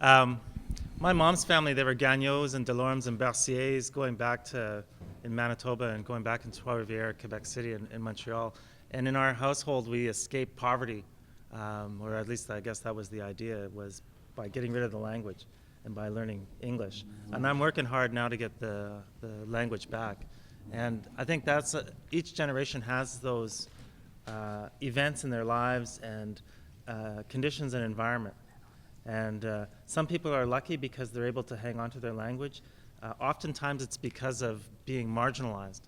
Um, my mom's family, they were Gagnots and Delormes and Berciers going back to in Manitoba and going back into Trois-Rivières, Quebec City, and Montreal. And in our household, we escaped poverty, or at least I guess that was the idea, was by getting rid of the language and by learning English. And I'm working hard now to get the language back. And I think that's each generation has those events in their lives and conditions and environment. And some people are lucky because they're able to hang on to their language. Oftentimes it's because of being marginalized.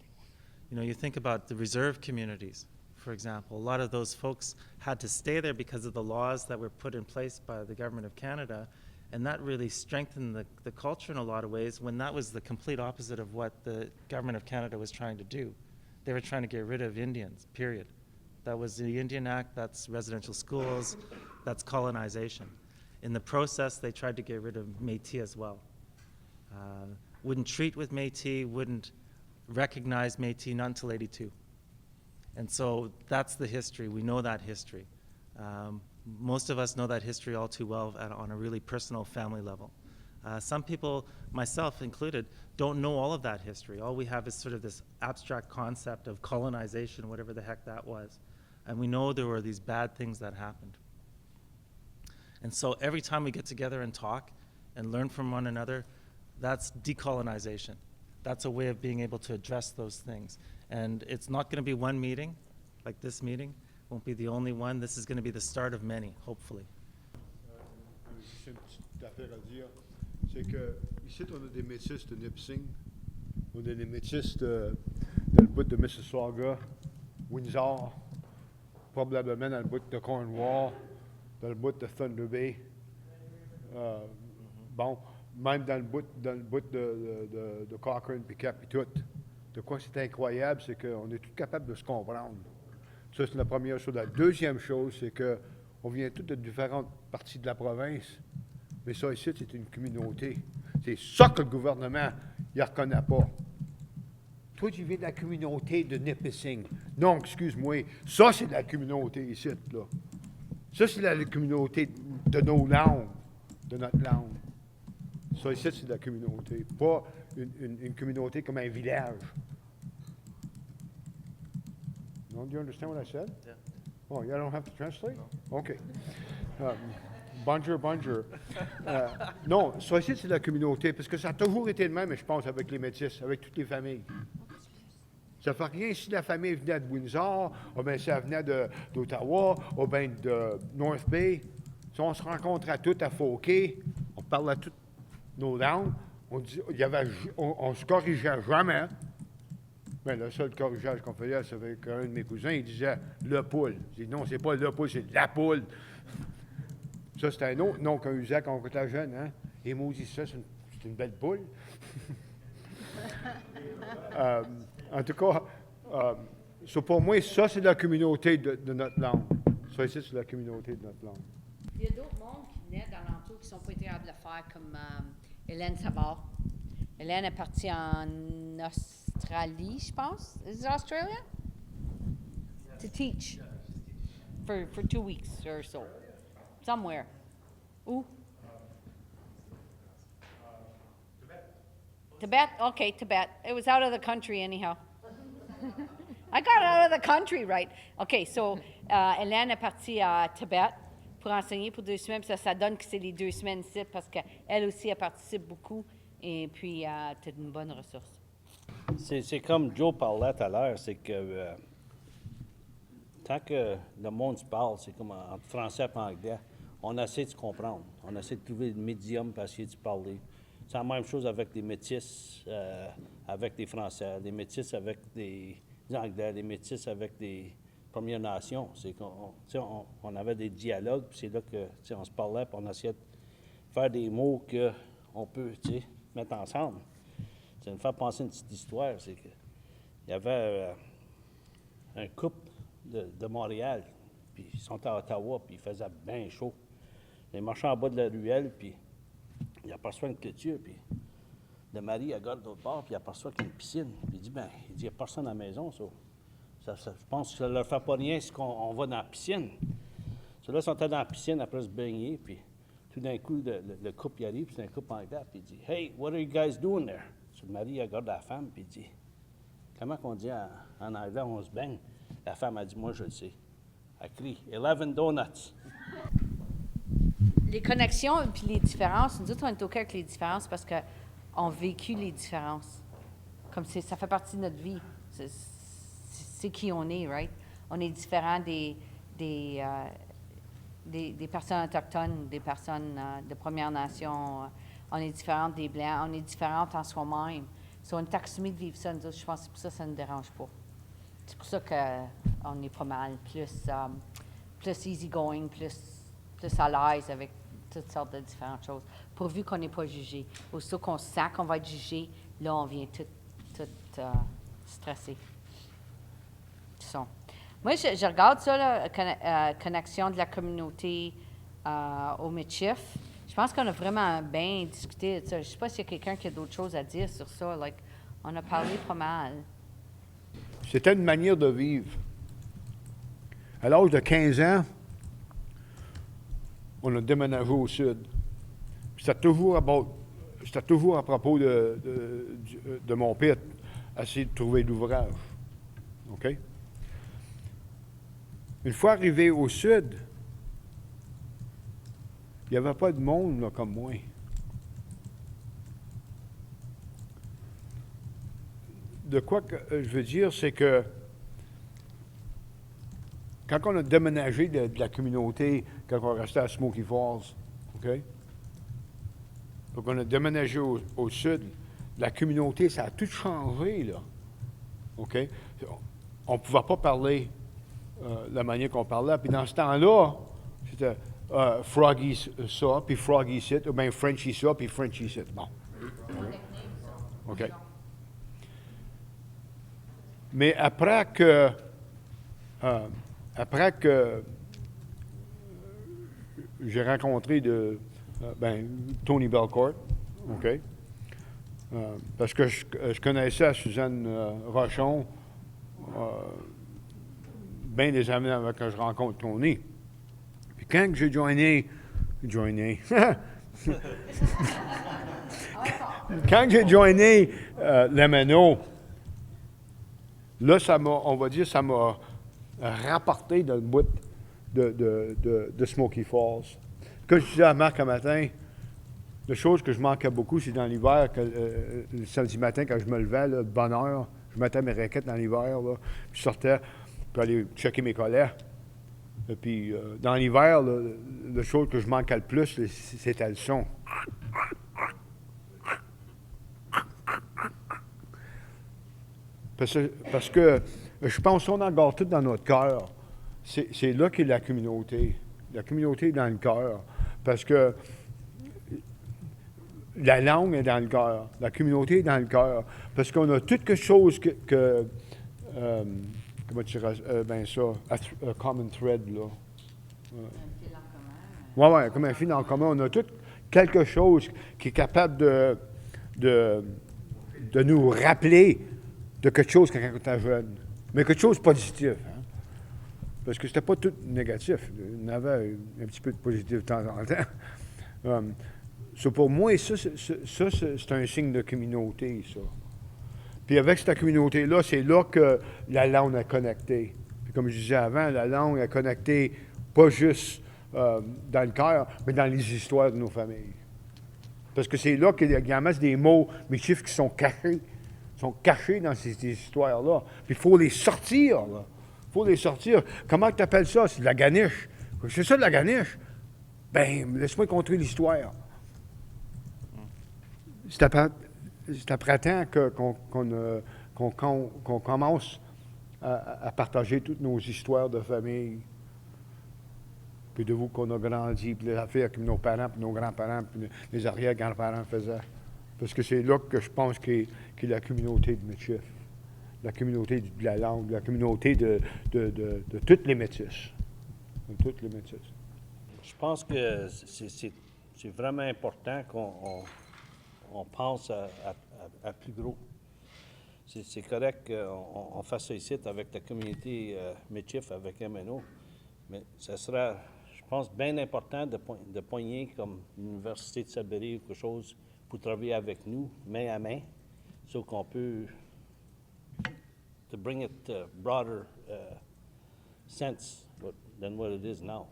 You know, you think about the reserve communities, for example. A lot of those folks had to stay there because of the laws that were put in place by the Government of Canada, and that really strengthened the culture in a lot of ways when that was the complete opposite of what the Government of Canada was trying to do. They were trying to get rid of Indians, period. That was the Indian Act, that's residential schools, that's colonization. In the process, they tried to get rid of Métis as well. Wouldn't treat with Métis, wouldn't recognize Métis, not until '82. And so that's the history. We know that history. Most of us know that history all too well on a really personal family level. Some people, myself included, don't know all of that history. All we have is sort of this abstract concept of colonization, whatever the heck that was. And we know there were these bad things that happened. And so every time we get together and talk and learn from one another, that's decolonization. That's a way of being able to address those things. And it's not going to be one meeting, like this meeting. Won't be the only one. This is going to be the start of many, hopefully. J'ai une petite affaire à dire. C'est que ici, on a des métis de Nipissing, on a des métis dans le bout de Mississauga, Windsor, probablement dans le bout de Cornwall, dans le bout de Thunder Bay. Bon, même dans le bout de Cochrane puis Cap et tout. De quoi c'est incroyable, c'est qu'on est tous capables de se comprendre. Ça, c'est la première chose. La deuxième chose, c'est qu'on vient tous de différentes parties de la province, mais ça ici, c'est une communauté. C'est ça que le gouvernement ne reconnaît pas. Toi, tu viens de la communauté de Nipissing. Non, excuse-moi. Ça, c'est de la communauté ici, là. Ça, c'est la communauté de nos langues, de notre langue. Ça, ici, c'est de la communauté, pas une communauté comme un village. Do you understand what I said? Yeah. Oh, you don't have to translate? No. Okay. Bonjour, bonjour. Non, ça ici, c'est de la communauté, parce que ça a toujours été le même, je pense, avec les métis, avec toutes les familles. Ça ne fait rien si la famille venait de Windsor, ou bien si elle venait d'Ottawa, ou bien de North Bay. Si on se rencontrait toutes à Fauquet, on parlait toutes nos langues, on se corrigeait jamais. Mais le seul corrigeage qu'on faisait, c'est avec un de mes cousins, il disait « le poule ». J'ai dit « non, c'est pas le poule, c'est la poule ». Ça, c'était un autre nom qu'on usait quand on était jeune. Hein? Et maudit ça, c'est une belle poule. En tout cas, pour moi, ça, c'est la communauté de notre langue. Ça ici, c'est la communauté de notre langue. Il y a d'autres mondes qui venaient dans l'entour qui ne sont pas capables de le faire, comme Hélène Savard. Hélène est partie en Australie, je pense. Is it Australia? To teach for 2 weeks or so. Somewhere. Où? Tibet? Okay, Tibet. It was out of the country anyhow. I got out of the country, right? Okay, so Hélène est partie à Tibet pour enseigner pour 2 semaines, puis ça donne que c'est les 2 semaines ici, parce qu'elle aussi, elle participe beaucoup, et puis c'est une bonne ressource. C'est comme Joe parlait tout à l'heure, c'est que tant que le monde se parle, c'est comme en français et en anglais, on essaie de se comprendre. On essaie de trouver le médium pour essayer de se parler. C'est la même chose avec les métis, avec les Français, les métis avec des Anglais, les métis avec des Premières Nations. C'est qu'on avait des dialogues, puis c'est là que on se parlait, puis on essayait de faire des mots qu'on peut mettre ensemble. Ça me fait penser à une petite histoire, c'est qu'il y avait un couple de Montréal, puis ils sont à Ottawa, puis il faisait bien chaud. Ils marchaient en bas de la ruelle, puis il aperçoit une clôture, puis le mari regarde de l'autre bord, puis il aperçoit qu'il y a une piscine. Puis il dit, il n'y a personne à la maison, ça. Je pense que ça ne leur fait pas rien si on va dans la piscine. Ceux-là sont allés dans la piscine après se baigner, puis tout d'un coup, le couple y arrive, puis c'est un couple anglais, puis il dit « Hey, what are you guys doing there? » Le mari il regarde la femme, puis il dit « Comment qu'on dit en anglais, on se baigne? » La femme a dit « Moi, je le sais. » Elle crie « 11 donuts. » Les connexions et puis les différences, nous autres, on est OK avec les différences parce qu'on vécu les différences. Comme ça fait partie de notre vie. C'est qui on est, right? On est différent des personnes autochtones, des personnes de Première Nation. On est différent des Blancs. On est différentes en soi-même. Si on est accoutumé de vivre ça, nous autres, je pense que c'est pour ça que ça ne nous dérange pas. C'est pour ça qu'on est pas mal plus easy-going, plus à l'aise avec toutes sortes de différentes choses, pourvu qu'on n'est pas jugé. Aussitôt qu'on sent qu'on va être jugé, là, on vient tout stressé. Moi, je regarde ça, la connexion de la communauté au Michif. Je pense qu'on a vraiment bien discuté de ça. Je ne sais pas s'il y a quelqu'un qui a d'autres choses à dire sur ça. On a parlé pas mal. C'était une manière de vivre. À l'âge de 15 ans, on a déménagé au sud. C'était toujours à propos de mon père, essayer de trouver l'ouvrage. OK? Une fois arrivé au sud, il n'y avait pas de monde là, comme moi. De quoi que je veux dire, c'est que quand on a déménagé de la communauté, quand on restait à Smoky Falls, OK? Donc, on a déménagé au sud, la communauté, ça a tout changé, là. OK? On ne pouvait pas parler de la manière qu'on parlait. Puis dans ce temps-là, c'était Froggy ça, puis Froggy sit, ou bien Frenchy ça, puis Frenchy sit. Bon. OK. Mais après que j'ai rencontré Tony Belcourt, OK? Parce que je connaissais Suzanne Rochon bien des années avant que je rencontre Tony. Puis quand j'ai joiné, quand j'ai joiné l'MNO, là, ça m'a rapporté dans le bout de Smoky Falls. Comme je disais à Marc un matin, la chose que je manquais beaucoup, c'est dans l'hiver, le samedi matin, quand je me levais, là, de bonne heure, je mettais mes raquettes dans l'hiver, là, puis je sortais pour aller checker mes collets. Et puis, dans l'hiver, la chose que je manquais le plus, c'était le son. Parce que je pense qu'on a encore tout dans notre cœur. C'est là qu'est la communauté. La communauté est dans le cœur. Parce que la langue est dans le cœur. La communauté est dans le cœur. Parce qu'on a toute quelque chose comment tu dirais ça? A common thread, là. Oui, comme un fil en commun. On a tout quelque chose qui est capable de nous rappeler de quelque chose quand on était jeune. Mais quelque chose de positif. Hein? Parce que c'était pas tout négatif. Il y en avait un petit peu de positif de temps en temps. Pour moi, ça, c'est un signe de communauté, ça. Puis avec cette communauté-là, c'est là que la langue est connectée. Puis comme je disais avant, la langue est connectée pas juste dans le cœur, mais dans les histoires de nos familles. Parce que c'est là qu'il y a des mots, des chiffres qui sont cachés dans ces histoires-là. Puis il faut les sortir, là. Il faut les sortir. Comment tu appelles ça? C'est de la ganiche. C'est ça de la ganiche? Ben, laisse-moi conter l'histoire. C'est après temps qu'on commence à partager toutes nos histoires de famille. Puis de vous qu'on a grandi, puis les affaires que nos parents, puis nos grands-parents, puis les arrière-grands-parents faisaient. Parce que c'est là que je pense qu'est la communauté de Michif. La communauté de la langue, la communauté de toutes les métis. De toutes les métis. Je pense que c'est vraiment important qu'on pense à plus gros. C'est correct qu'on fasse ça ici avec la communauté Michif, avec MNO, mais ça sera, je pense bien important de poigner comme l'Université de Sudbury ou quelque chose pour travailler avec nous, main à main, so qu'on peut to bring it broader sense than what it is now.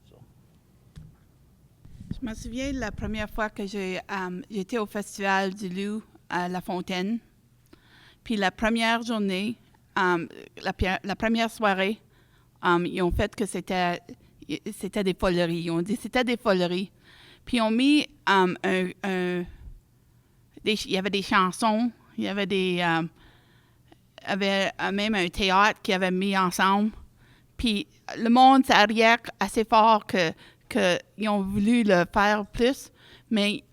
So. Je me souviens de la première fois que j'étais au Festival du Loup à La Fontaine. Puis la première journée, la première soirée, ils ont fait que c'était des foleries. Ils ont dit que c'était des foleries. Puis ils ont mis il y avait des chansons, il y avait même un théâtre qu'ils avaient mis ensemble. Puis le monde s'arrière assez fort qu'ils ont voulu le faire plus, mais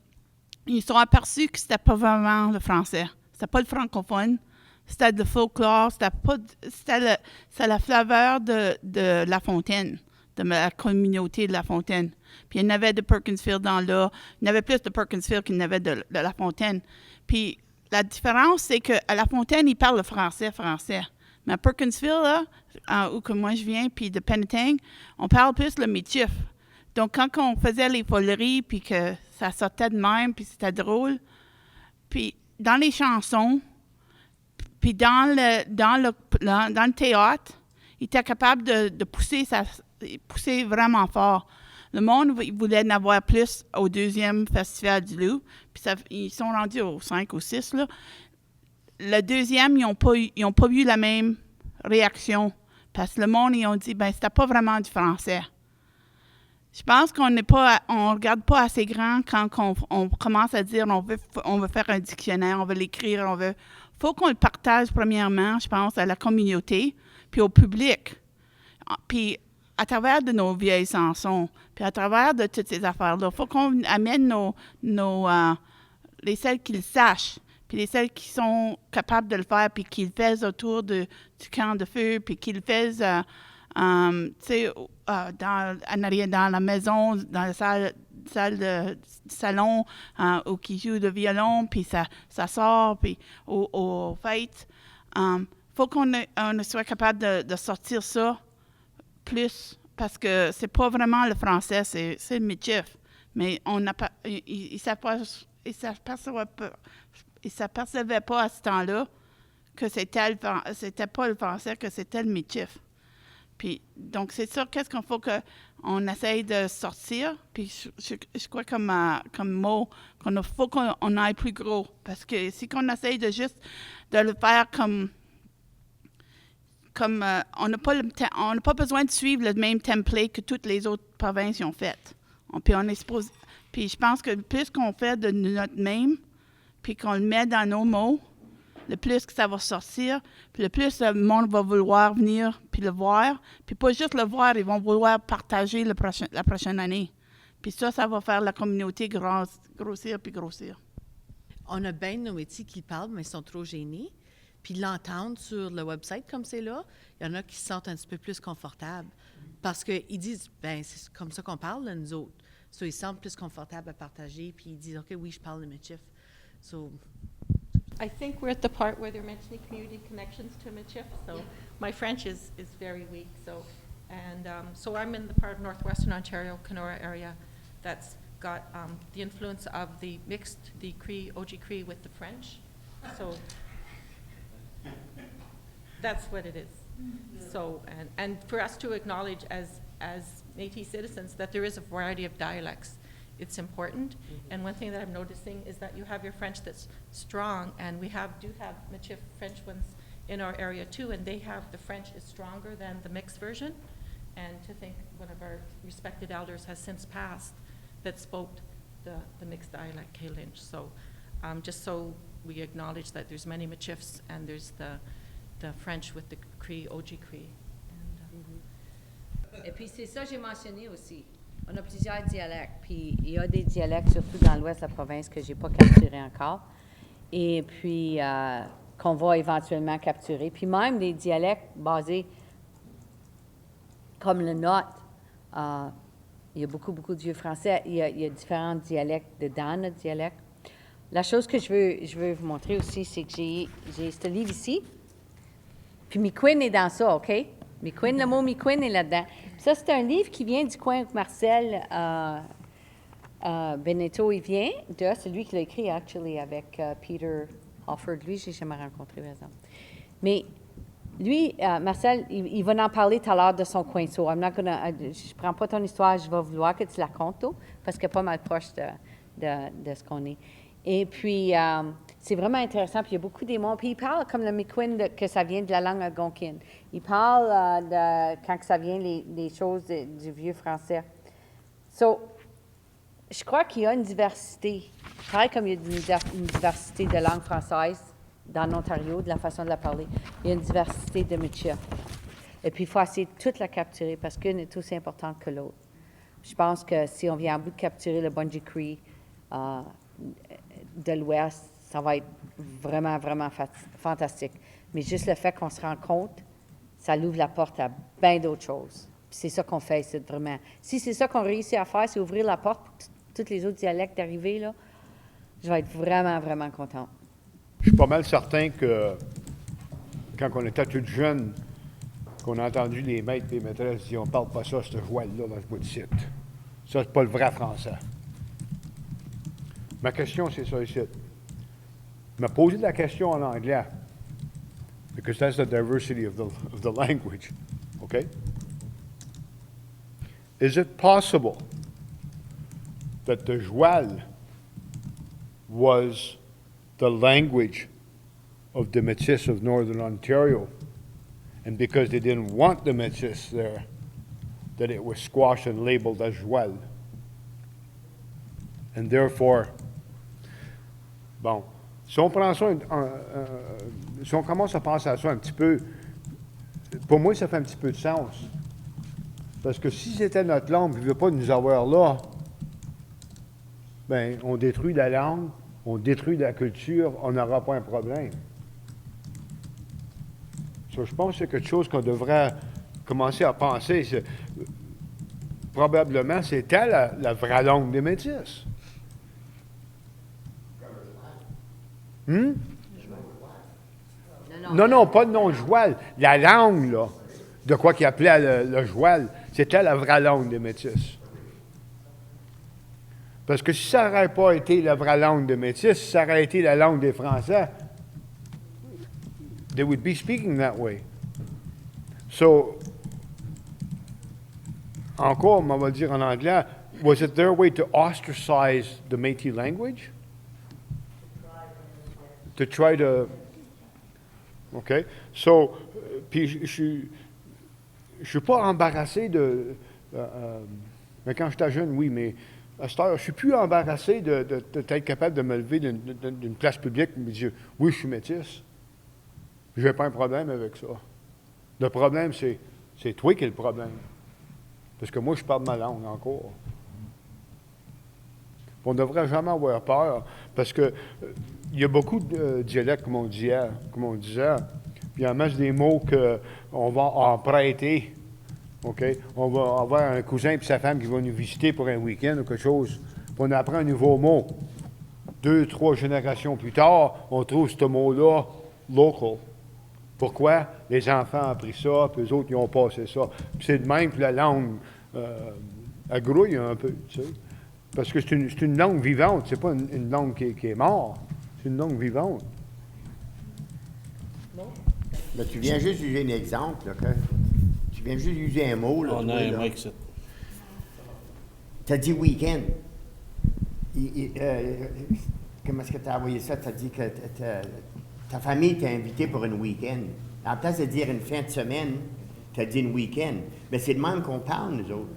ils se sont aperçus que c'était pas vraiment le français. C'était pas le francophone. C'était le folklore. C'était la flaveur de La Fontaine, de la communauté de La Fontaine. Puis il y en avait de Perkinsfield dans là. Il y en avait plus de Perkinsfield qu'il y en avait de La Fontaine. Puis la différence, c'est qu'à La Fontaine, ils parlent le français. Mais à Perkinsfield, là, où que moi je viens, puis de Penetang, on parle plus le métif. Donc, quand on faisait les foleries, puis que ça sortait de même, puis c'était drôle, puis dans les chansons, puis dans le théâtre, il était capable de pousser vraiment fort. Le monde, il voulait en avoir plus au deuxième Festival du Loup, puis ils sont rendus au 5 ou 6, là. Le deuxième, ils n'ont pas eu la même réaction, parce que le monde, ils ont dit, ben c'était pas vraiment du français. Je pense qu'on regarde pas assez grand quand on commence à dire on veut faire un dictionnaire, on veut l'écrire, faut qu'on le partage premièrement, je pense, à la communauté, puis au public. Puis à travers de nos vieilles chansons, puis à travers de toutes ces affaires-là, faut qu'on amène les celles qui le sachent, puis les celles qui sont capables de le faire, puis qui le font autour du camp de feu, puis qui le font dans la maison, dans la salle de salon, où qui joue le violon, puis ça sort, puis aux fêtes. Faut qu'on soit capable de sortir ça plus, parce que c'est pas vraiment le français, c'est le métif. Mais ils s'apercevaient pas à ce temps-là que c'était pas le français, que c'était le métif. Puis, donc, c'est sûr, qu'est-ce qu'on faut qu'on essaye de sortir? Puis, je crois comme mot, faut qu'on aille plus gros. Parce que si on essaye de juste de le faire comme on n'a pas besoin de suivre le même template que toutes les autres provinces ont fait. Puis, je pense que plus qu'on fait de notre même, puis qu'on le met dans nos mots, le plus que ça va sortir, puis le plus le monde va vouloir venir puis le voir. Puis pas juste le voir, ils vont vouloir partager la prochaine année. Puis ça va faire la communauté grossir puis grossir. On a bien de nos métiers qui parlent, mais ils sont trop gênés. Puis l'entendre sur le website comme c'est là, il y en a qui se sentent un petit peu plus confortables. Parce qu'ils disent, ben c'est comme ça qu'on parle, là, nous autres. So, ils se sentent plus confortables à partager, puis ils disent, OK, oui, je parle le Michif. So, I think we're at the part where they're mentioning community connections to Michif, so my French is very weak, so I'm in the part of northwestern Ontario, Kenora area, that's got the influence of the Cree, OG Cree with the French, so that's what it is. So, and for us to acknowledge as Métis citizens that there is a variety of dialects, it's important. And one thing that I'm noticing is that you have your French that's strong, and we do have Michif French ones in our area too, and the French is stronger than the mixed version. And to think one of our respected elders has since passed that spoke the mixed dialect Kay Lynch. So just so we acknowledge that there's many Michifs, and there's the French with the Cree, OG Cree. Et puis c'est ça que j'ai mentionné aussi. On a plusieurs dialectes, puis il y a des dialectes, surtout dans l'ouest de la province, que je n'ai pas capturés encore, et puis qu'on va éventuellement capturer. Puis même des dialectes basés comme le nôtre, il y a beaucoup de vieux français, il y a différents dialectes dedans, notre dialecte. La chose que je veux vous montrer aussi, c'est que j'ai ce livre ici, puis Miquin est dans ça, OK? McQueen, le mot McQueen est là-dedans. Puis ça, c'est un livre qui vient du coin où Marcel Beneteau, il vient de. C'est lui qui l'a écrit, actually, avec Peter Alford. Lui, je n'ai jamais rencontré, par exemple. Mais lui, Marcel, il va en parler tout à l'heure de son coin. So, je ne prends pas ton histoire, je vais vouloir que tu la comptes, parce qu'elle est pas mal proche de ce qu'on est. Et puis, c'est vraiment intéressant. Puis, il y a beaucoup des mots. Puis, il parle comme le McQueen, que ça vient de la langue algonquine. Il parle de quand que ça vient les choses du vieux français. So, je crois qu'il y a une diversité. Pareil comme il y a une diversité de langue française dans l'Ontario, de la façon de la parler. Il y a une diversité de métiers. Et puis, il faut essayer de toute la capturer parce qu'une est aussi importante que l'autre. Je pense que si on vient à bout de capturer le Bungee Cree de l'Ouest, ça va être vraiment, vraiment fantastique. Mais juste le fait qu'on se rend compte, ça l'ouvre la porte à bien d'autres choses. Puis c'est ça qu'on fait, c'est vraiment. Si c'est ça qu'on réussit à faire, c'est ouvrir la porte pour tous les autres dialectes d'arriver, là, je vais être vraiment, vraiment contente. Je suis pas mal certain que quand on était tous jeunes, qu'on a entendu les maîtres et les maîtresses dire « on parle pas ça, ce joual-là, dans ce bout de site. Ça, c'est pas le vrai français. » Ma question, c'est ça ici. Je me posé la question en anglais, because that's the diversity of the language, okay? Is it possible that the joual was the language of the Métis of Northern Ontario, and because they didn't want the Métis there, that it was squashed and labeled as joual? And therefore, bon, si on prend ça, si on commence à penser à ça un petit peu, pour moi, ça fait un petit peu de sens. Parce que si c'était notre langue qui ne veut pas nous avoir là, bien, on détruit la langue, on détruit la culture, on n'aura pas un problème. So, je pense que c'est quelque chose qu'on devrait commencer à penser. Probablement, c'était la vraie langue des Métis. Non, pas le nom joual. La langue, là, de quoi qu'il appelait le joual, c'était la vraie langue des Métis. Parce que si ça n'aurait pas été la vraie langue des Métis, si ça aurait été la langue des Français, they would be speaking that way. So, encore, on va dire en anglais, was it their way to ostracize the Métis language? To try to, OK? So, puis je suis pas embarrassé mais quand j'étais jeune, oui, mais à cette heure, je suis plus embarrassé d'être capable de me lever d'une place publique et me dire, oui, je suis métis. Je n'ai pas un problème avec ça. Le problème, c'est toi qui es le problème. Parce que moi, je parle ma langue encore. On ne devrait jamais avoir peur, parce que il y a beaucoup de dialectes, comme on disait. Puis il y a même des mots qu'on va emprunter. OK? On va avoir un cousin et sa femme qui vont nous visiter pour un week-end ou quelque chose. Puis on apprend un nouveau mot. 2, 3 générations plus tard, on trouve ce mot-là local. Pourquoi? Les enfants ont appris ça, puis les autres, ils ont passé ça. Puis c'est de même que la langue elle grouille un peu, tu sais. Parce que c'est une langue vivante, c'est pas une langue qui est morte. C'est une langue vivante. Mais tu viens juste user un exemple, là, tu viens juste user un mot. Là, On a un mec, ça. Tu as dit week-end. Comment est-ce que tu as envoyé ça? Tu as dit que ta famille t'a invité pour un week-end. À la place de dire une fin de semaine, tu as dit un week-end. Mais c'est de même qu'on parle, nous autres.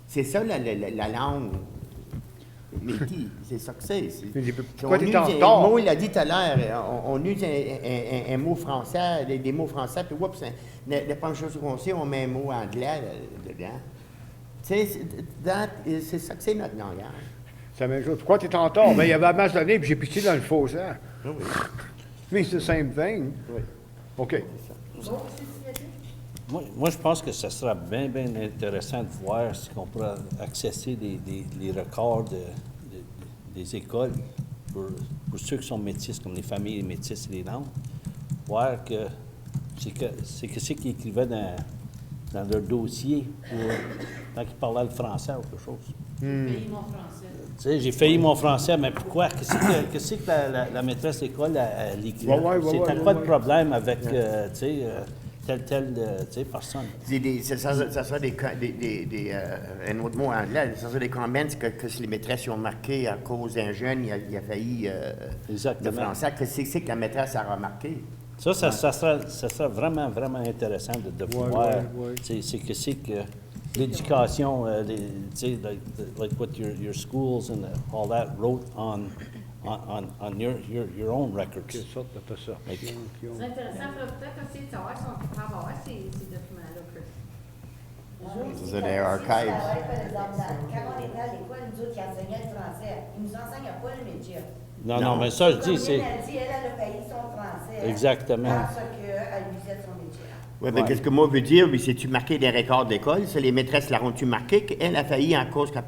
C'est ça la langue. Métis, c'est ça que c'est. Pourquoi tu es en retard? Le mot, il a dit tout à l'heure, on use un mot français, des mots français, puis oups, la première chose qu'on sait, on met un mot anglais dedans. Tu sais, c'est ça que c'est notre langage. C'est la même chose. Pourquoi tu es en retard? Bien, il y avait la masse d'années, puis j'ai pissé dans le fossé. Oui. Mais c'est the same thing. Oui. OK. Moi, je pense que ce sera bien, bien intéressant de voir si on pourra accéder les records des écoles pour ceux qui sont métis, comme les familles métisses et les langues. Voir que c'est ce qu'ils écrivaient dans leur dossier quand ils parlaient le français ou quelque chose. Pays mon français. Tu sais, j'ai failli mon français, mais pourquoi? Qu'est-ce que la maîtresse d'école elle écrit? Ouais, C'était quoi le problème avec, tu sais, telle tu sais, personne? Ça sera un autre mot anglais, ça sera des comments que si les maîtresses ont marqué à cause d'un jeune, il a failli Exactement. le français. Qu'est-ce que c'est que la maîtresse a remarqué? Ça serait vraiment, vraiment intéressant de voir. ouais. C'est que l'éducation, tu sais, like what your schools and all that wrote on your own records. Quelle sorte de pas ça. Like, C'est intéressant, il faudrait peut-être essayer de savoir si on peut avoir ces documents-là, Chris. C'est des archives. Par exemple, quand on était à l'école, nous autres qui enseignaient le français, ils nous enseignent pas le métier. non, mais ça, je dis, c'est... Elle a dit, elle a payé son français. Exactement. Parce qu'elle lisait son métier. Oui, mais qu'est-ce que moi veux dire, oui, c'est-tu marqué des records d'école? Ça, les maîtresses l'auront-tu marqué qu'elle a failli en cause qu'elle ne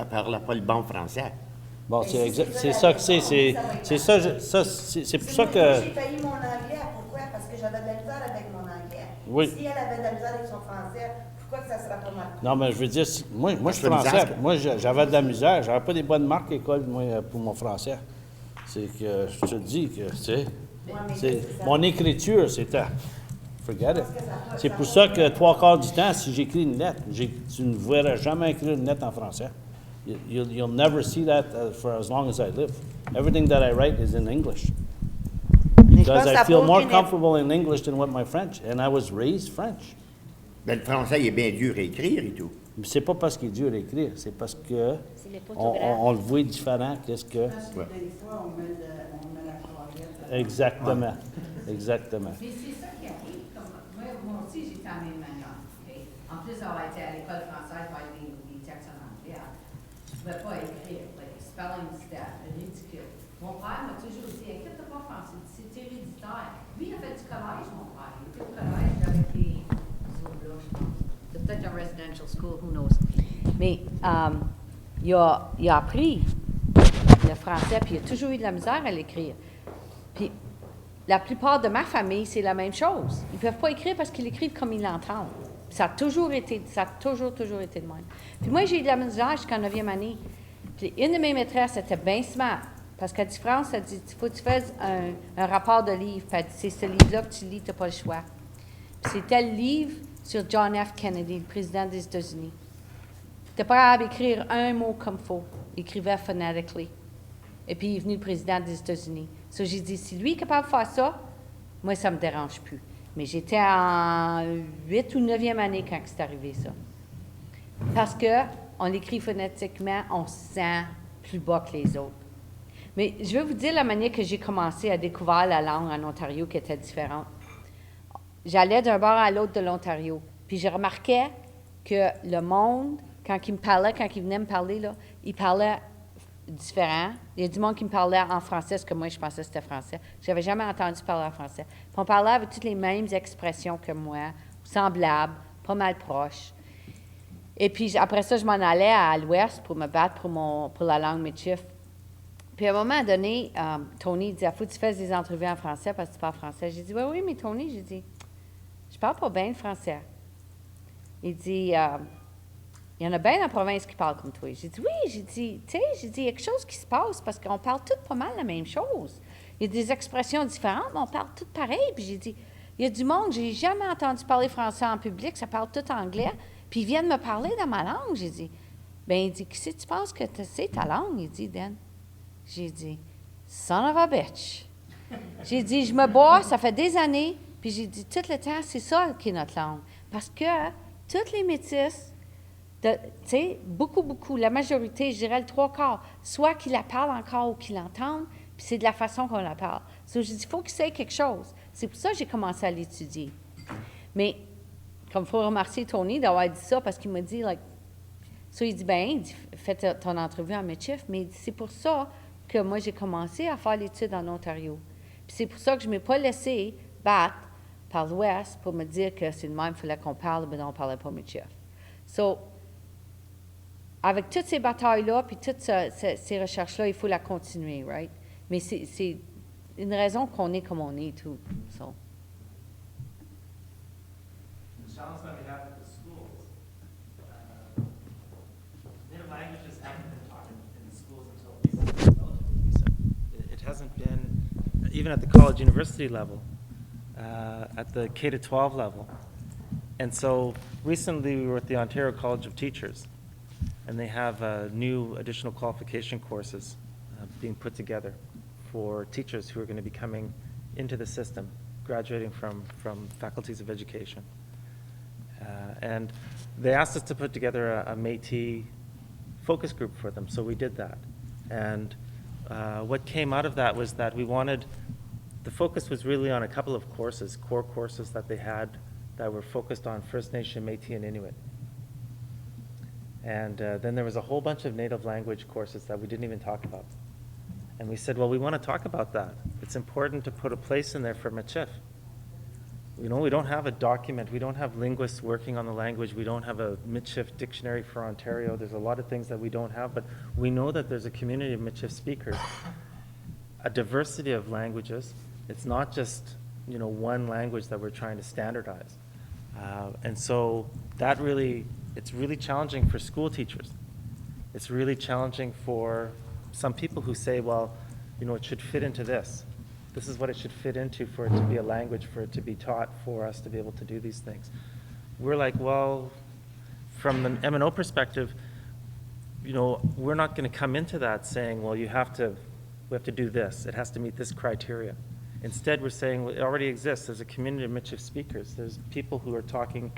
parle pas le bon français? Bon, c'est ça que c'est pour ça que... J'ai payé mon anglais, pourquoi? Parce que j'avais de la misère avec mon anglais. Oui. Si elle avait de la misère avec son français, pourquoi que ça ne sera pas marqué? Non, mais je veux dire, moi je suis pas français. bizarre, Moi, j'avais de la misère. J'avais pas des bonnes marques à l'école, moi, pour mon français. C'est que, je te dis que, tu sais, mon écriture, c'était... Forget it. C'est pour ça que 3/4 du temps, si j'écris une lettre, tu ne verras jamais écrire une lettre en français. You'll never see that for as long as I live. Everything that I write is in English. Because I feel more comfortable in English than with my French. And I was raised French. Ben, le français, il est bien dur à écrire et tout. Mais c'est pas parce qu'il est dur à écrire, c'est parce que C'est les photographes. on le voit différent. Qu'est-ce que... Parce que des fois, on met la croyette. Exactement. Exactement. Mais c'est ça qui arrive. Moi aussi, j'étais à la même manière. OK? En plus d'avoir été à l'école française, faire des textes en anglais, je ne pouvais pas écrire. Like, spelling, c'était ridicule. Mon père m'a toujours dit, inquiète pas, français, c'est héréditaire. Lui, il a fait du collège, mon père. Il était au collège avec les autres, je pense. C'est peut-être un residential school, who knows. Mais il a appris le français, puis il a toujours eu de la misère à l'écrire. Puis la plupart de ma famille, c'est la même chose. Ils ne peuvent pas écrire parce qu'ils écrivent comme ils l'entendent. Ça a toujours été de même. Puis moi, j'ai eu de la misère jusqu'en 9e année. Puis une de mes maîtresses était bien smart. Parce qu'elle dit, France, elle dit, il faut que tu fasses un rapport de livre. Puis elle dit, c'est ce livre-là que tu lis, tu n'as pas le choix. Puis c'était le livre sur John F. Kennedy, le président des États-Unis. Tu n'étais pas capable d'écrire un mot comme il faut. Il écrivait phonetically. Et puis, il est venu le président des États-Unis. So, j'ai dit, si lui est capable de faire ça, moi, ça ne me dérange plus. Mais j'étais en 8 ou 9e année quand c'est arrivé, ça. Parce qu'on l'écrit phonétiquement, on se sent plus bas que les autres. Mais je vais vous dire la manière que j'ai commencé à découvrir la langue en Ontario qui était différente. J'allais d'un bord à l'autre de l'Ontario. Puis je remarquais que le monde, quand il me parlait, quand il venait me parler, là, il parlait différent. Il y a du monde qui me parlait en français, ce que moi, je pensais que c'était français. Je n'avais jamais entendu parler en français. Puis on parlait avec toutes les mêmes expressions que moi, semblables, pas mal proches. Et puis après ça, je m'en allais à l'Ouest pour me battre pour la langue Michif. Puis à un moment donné, Tony dit, il faut que tu fasses des entrevues en français parce que tu parles français. J'ai dit, oui, mais Tony, j'ai dit, je parle pas bien le français. Il dit, il y en a bien dans la province qui parlent comme toi. J'ai dit, oui, j'ai dit, il y a quelque chose qui se passe parce qu'on parle toutes pas mal la même chose. Il y a des expressions différentes, mais on parle toutes pareil. Puis j'ai dit, il y a du monde, j'ai jamais entendu parler français en public, ça parle tout anglais, puis ils viennent me parler dans ma langue. J'ai dit, ben il dit, qui c'est tu penses que c'est ta langue? Il dit, Dan. J'ai dit, son of a bitch. J'ai dit, je me bats, ça fait des années, puis j'ai dit, tout le temps, c'est ça qui est notre langue. Parce que toutes les métisses, tu sais, beaucoup, la majorité, je dirais le 3/4, soit qu'ils la parlent encore ou qu'ils l'entendent, puis c'est de la façon qu'on la parle. Donc, j'ai dit, il faut qu'il sait quelque chose. C'est pour ça que j'ai commencé à l'étudier. Mais, comme il faut remercier Tony d'avoir dit ça, parce qu'il m'a dit, il dit, ben, fais ton entrevue en Michif, mais c'est pour ça que moi, j'ai commencé à faire l'étude en Ontario. Puis c'est pour ça que je ne m'ai pas laissé battre par l'Ouest pour me dire que c'est le même, il fallait qu'on parle, mais on ne parlait pas Michif. So, avec toutes ces batailles-là, puis toutes ces recherches-là, il faut la continuer, right? Mais c'est une raison qu'on est comme on est, tout. So. challenge that we have with the schools, native languages haven't been taught in the schools until recently, relatively recent. It hasn't been, even at the college university level, at the K-12 level. And so recently we were at the Ontario College of Teachers, and they have new additional qualification courses being put together for teachers who are going to be coming into the system, graduating from faculties of education. And they asked us to put together a Métis focus group for them, so we did that. And what came out of that was that we wanted, the focus was really on a couple of courses, core courses that they had that were focused on First Nation, Métis, and Inuit. And then there was a whole bunch of native language courses that we didn't even talk about. And we said, well, we want to talk about that. It's important to put a place in there for Michif. You know, we don't have a document. We don't have linguists working on the language. We don't have a Michif dictionary for Ontario. There's a lot of things that we don't have, but we know that there's a community of Michif speakers, a diversity of languages. It's not just, you know, one language that we're trying to standardize. And so that really, it's really challenging for school teachers. It's really challenging for some people who say, well, you know, it should fit into this. This is what it should fit into for it to be a language, for it to be taught, for us to be able to do these things. We're like, well, from the M&O perspective, you know, we're not going to come into that saying, well, we have to do this. It has to meet this criteria. Instead, we're saying, well, it already exists. There's a community of Michif speakers. There's people who are talking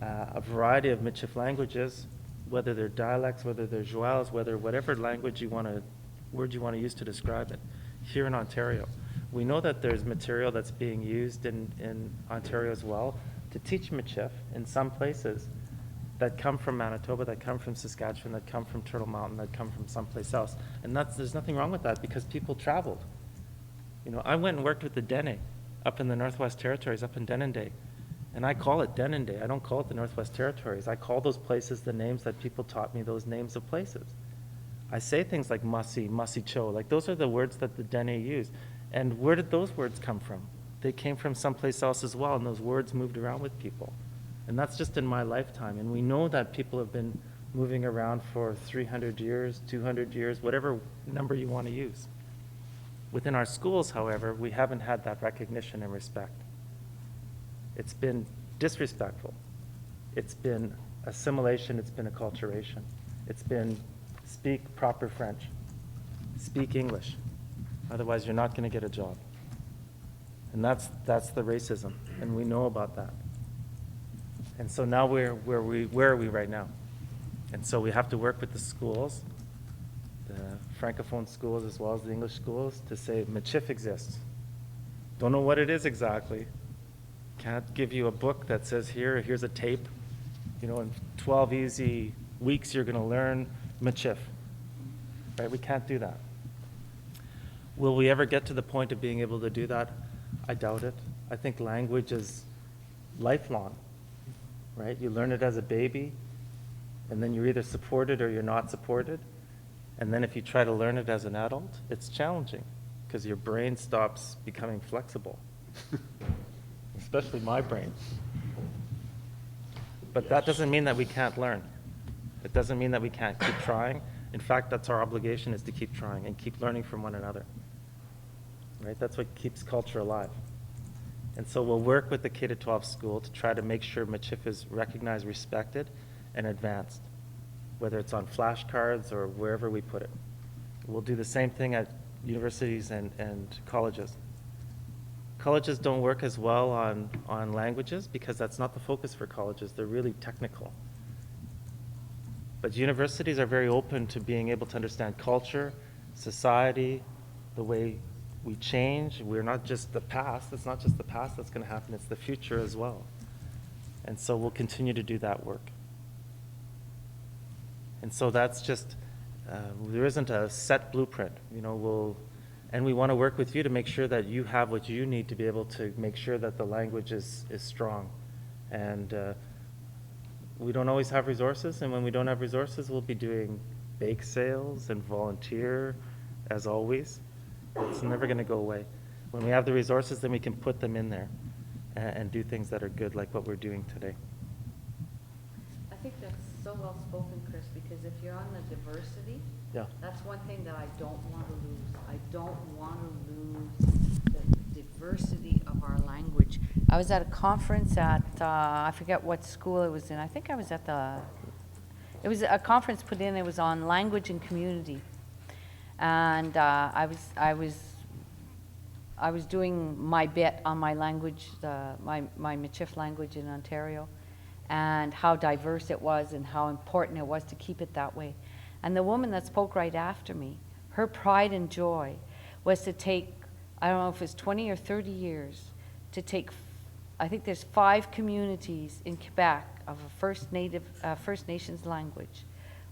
a variety of Michif languages, whether they're dialects, whether they're jouals, whatever language word you want to use to describe it, here in Ontario. We know that there's material that's being used in Ontario as well to teach Michif in some places that come from Manitoba, that come from Saskatchewan, that come from Turtle Mountain, that come from someplace else. And there's nothing wrong with that because people traveled. You know, I went and worked with the Dene up in the Northwest Territories, up in Denendeh. And I call it Denendeh. I don't call it the Northwest Territories. I call those places the names that people taught me, those names of places. I say things like Mussy, Mussy Cho, like those are the words that the Dene use. And where did those words come from? They came from someplace else as well, and those words moved around with people. And that's just in my lifetime. And we know that people have been moving around for 300 years, 200 years, whatever number you want to use. Within our schools, however, we haven't had that recognition and respect. It's been disrespectful. It's been assimilation. It's been acculturation. It's been speak proper French, speak English. Otherwise, you're not going to get a job. And that's the racism, and we know about that. And so now where are we right now? And so we have to work with the schools, the Francophone schools as well as the English schools, to say Michif exists. Don't know what it is exactly. Can't give you a book that says here's a tape. You know, in 12 easy weeks you're going to learn Michif. Right? We can't do that. Will we ever get to the point of being able to do that? I doubt it. I think language is lifelong, right? You learn it as a baby, and then you're either supported or you're not supported. And then if you try to learn it as an adult, it's challenging because your brain stops becoming flexible, especially my brain. But that doesn't mean that we can't learn. It doesn't mean that we can't keep trying. In fact, that's our obligation, is to keep trying and keep learning from one another. Right? That's what keeps culture alive. And so we'll work with the K-12 school to try to make sure Michif is recognized, respected, and advanced, whether it's on flashcards or wherever we put it. We'll do the same thing at universities and colleges. Colleges don't work as well on languages because that's not the focus for colleges. They're really technical. But universities are very open to being able to understand culture, society, the way we change. We're not just the past. It's not just the past that's going to happen. It's the future as well. And so we'll continue to do that work. And so that's just, there isn't a set blueprint. You know, and we want to work with you to make sure that you have what you need to be able to make sure that the language is strong. And we don't always have resources, and when we don't have resources, we'll be doing bake sales and volunteer, as always. It's never going to go away. When we have the resources, then we can put them in there and do things that are good, like what we're doing today. think that's so well spoken, Chris, because if you're on the diversity, Yeah. that's one thing that I don't want to lose. I don't want to lose the diversity of our language. I was at a conference at, I forget what school it was in. I think I was at it was a conference put in, it was on language and community. And I was doing my bit on my language, my Michif language in Ontario, and how diverse it was and how important it was to keep it that way. And the woman that spoke right after me, her pride and joy was to take, I don't know if it was 20 or 30 years, to take, I think there's 5 communities in Quebec of a First Nations language.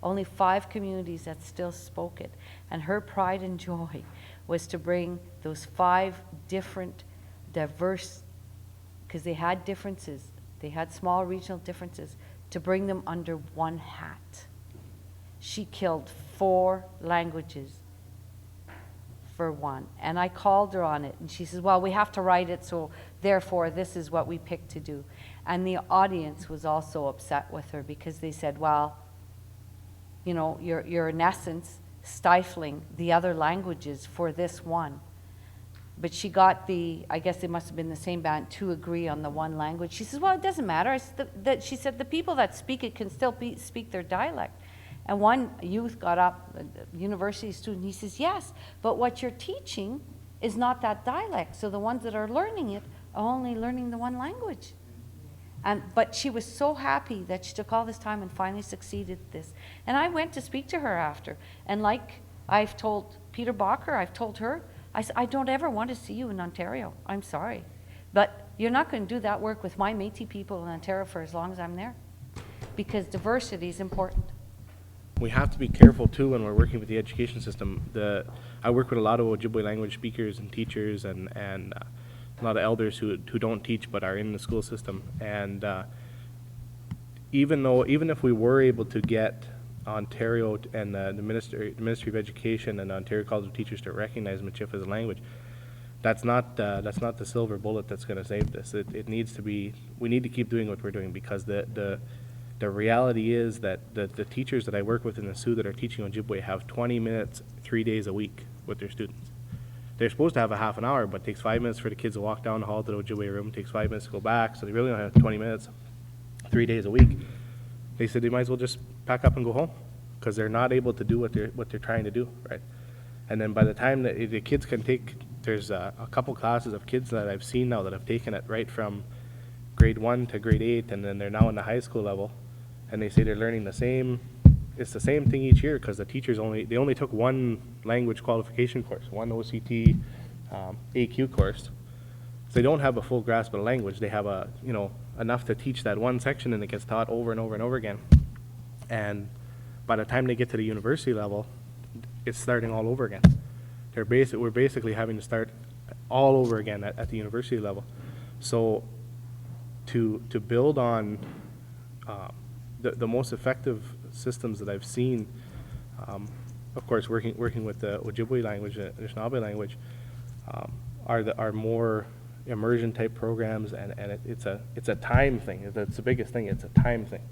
Only 5 communities that still spoke it. And her pride and joy was to bring those 5 different, diverse, because they had differences, they had small regional differences, to bring them under one hat. She killed 4 languages for one. And I called her on it, and she says, well, we have to write it, so therefore this is what we picked to do. And the audience was also upset with her because they said, well, you know, you're in essence stifling the other languages for this one. But she got I guess they must have been the same band, to agree on the one language. She says, well, it doesn't matter. She said the people that speak it can still speak their dialect. And one youth got up, a university student, he says, yes, but what you're teaching is not that dialect. So the ones that are learning it are only learning the one language. But she was so happy that she took all this time and finally succeeded at this. And I went to speak to her after. And like I've told Peter Bacher, I've told her, I said, I don't ever want to see you in Ontario. I'm sorry. But you're not going to do that work with my Métis people in Ontario for as long as I'm there. Because diversity is important. We have to be careful too when we're working with the education system. I work with a lot of Ojibwe language speakers and teachers and a lot of elders who don't teach but are in the school system. And even if we were able to get Ontario and the Ministry of Education and the Ontario College of Teachers to recognize Michif as a language, that's not the silver bullet that's going to save this. It needs to be. We need to keep doing what we're doing, because the reality is that the teachers that I work with in the Sioux that are teaching Ojibwe have 20 minutes 3 days a week with their students. They're supposed to have a half an hour, but it takes 5 minutes for the kids to walk down the hall to the Ojibwe room. It takes 5 minutes to go back, so they really only have 20 minutes 3 days a week. They said they might as well just pack up and go home, because they're not able to do what they're trying to do, right? And then by the time that the kids can take, there's a couple classes of kids that I've seen now that have taken it right from grade 1 to grade 8, and then they're now in the high school level, and they say they're learning the same thing each year, because the teachers only took one language qualification course, one OCT AQ course. So they don't have a full grasp of the language. They have enough to teach that one section, and it gets taught over and over and over again. And by the time they get to the university level, it's starting all over again. We're basically having to start all over again at the university level. So to build on the most effective systems that I've seen, of course, working with the Ojibwe language, the Anishinaabe language, are more immersion type programs, and it's a time thing. That's the biggest thing. It's a time thing.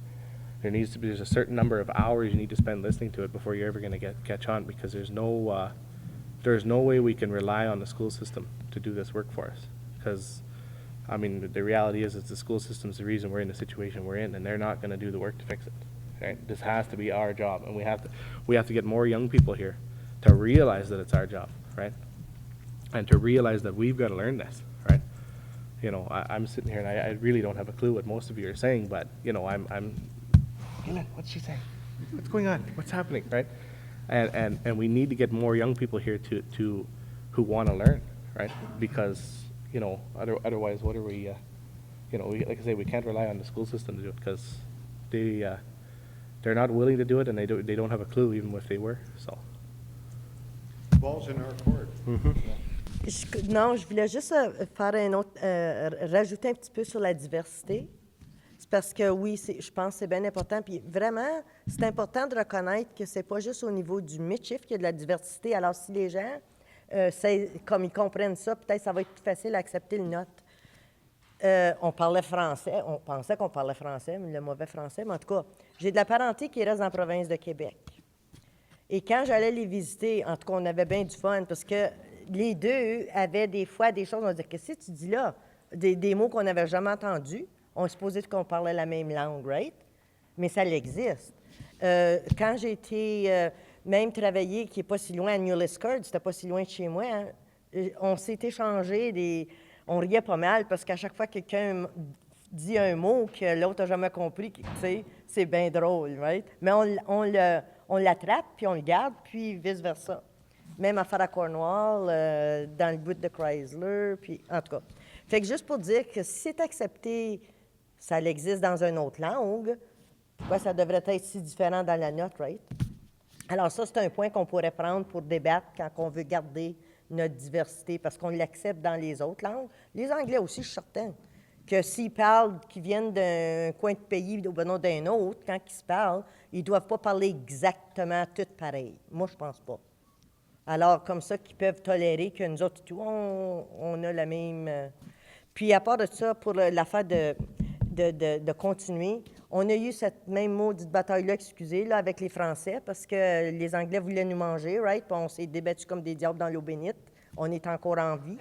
There's a certain number of hours you need to spend listening to it before you're ever going to catch on, because there's no way we can rely on the school system to do this work for us. Because, I mean, the reality is the school system's the reason we're in the situation we're in, and they're not going to do the work to fix it. Right? This has to be our job, and we have to get more young people here to realize that it's our job, right? And to realize that we've got to learn this, right? I'm sitting here and I really don't have a clue what most of you are saying, but I'm. Helen, what's she saying? What's going on? What's happening, right? And we need to get more young people here who want to learn, right? Because otherwise, what are we? Like I say, we can't rely on the school system to do it, because they're not willing to do it, and they don't have a clue even if they were. So. Balls in our court. Non, je voulais juste rajouter un petit peu sur la diversité. C'est parce que oui, je pense que c'est bien important. Puis vraiment, c'est important de reconnaître que c'est pas juste au niveau du Michif qu'il y a de la diversité. Alors si les gens, comme ils comprennent ça, peut-être ça va être plus facile à accepter le nôtre. on parlait français. On pensait qu'on parlait français, mais le mauvais français. Mais en tout cas, j'ai de la parenté qui reste dans la province de Québec. Et quand j'allais les visiter, en tout cas, on avait bien du fun parce que les deux avaient des fois des choses, on disait, qu'est-ce que tu dis là? Des mots qu'on n'avait jamais entendus. On supposait qu'on parlait la même langue, right? Mais ça existe. Quand j'ai été même travailler, qui n'est pas si loin, à New Liskeard, c'était pas si loin de chez moi, hein, on s'est échangé des... On riait pas mal parce qu'à chaque fois que quelqu'un dit un mot que l'autre n'a jamais compris, tu sais, c'est bien drôle, right? Mais on l'attrape, puis on le garde, puis vice-versa. Même affaire à Cornwall, dans le bout de Chrysler, puis en tout cas. Fait que juste pour dire que si c'est accepté, ça existe dans une autre langue, pourquoi ça devrait être si différent dans la nôtre, right? Alors ça, c'est un point qu'on pourrait prendre pour débattre quand on veut garder notre diversité, parce qu'on l'accepte dans les autres langues. Les Anglais aussi, je suis certaine, que s'ils parlent, qu'ils viennent d'un coin de pays ou d'un autre, quand ils se parlent, ils ne doivent pas parler exactement tout pareil. Moi, je pense pas. Alors, comme ça, qu'ils peuvent tolérer que nous autres, tout, on a la même... Puis, à part de ça, pour l'affaire de continuer, on a eu cette même maudite bataille-là, excusez, là, avec les Français, parce que les Anglais voulaient nous manger, right? Puis on s'est débattus comme des diables dans l'eau bénite. On est encore en vie.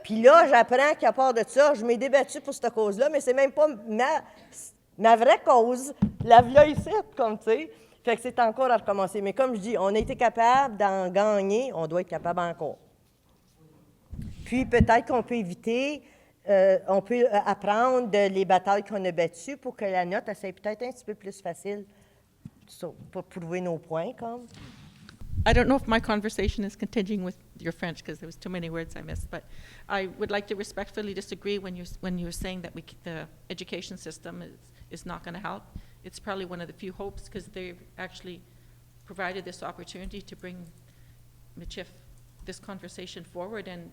Puis là, j'apprends qu'à part de ça, je m'ai débattue pour cette cause-là, mais c'est même pas ma vraie cause, la vieille ici, comme tu sais. Fait que c'est encore à recommencer. Mais comme je dis, on a été capable d'en gagner, on doit être capable encore. Puis peut-être qu'on peut éviter, on peut apprendre les batailles qu'on a battues pour que la note, elle soit peut-être un petit peu plus facile pour prouver nos points, comme. I don't know if my conversation is continuing with your French because there was too many words I missed, but I would like to respectfully disagree when you're saying that the education system is not going to help. It's probably one of the few hopes because they've actually provided this opportunity to bring Michif this conversation forward. And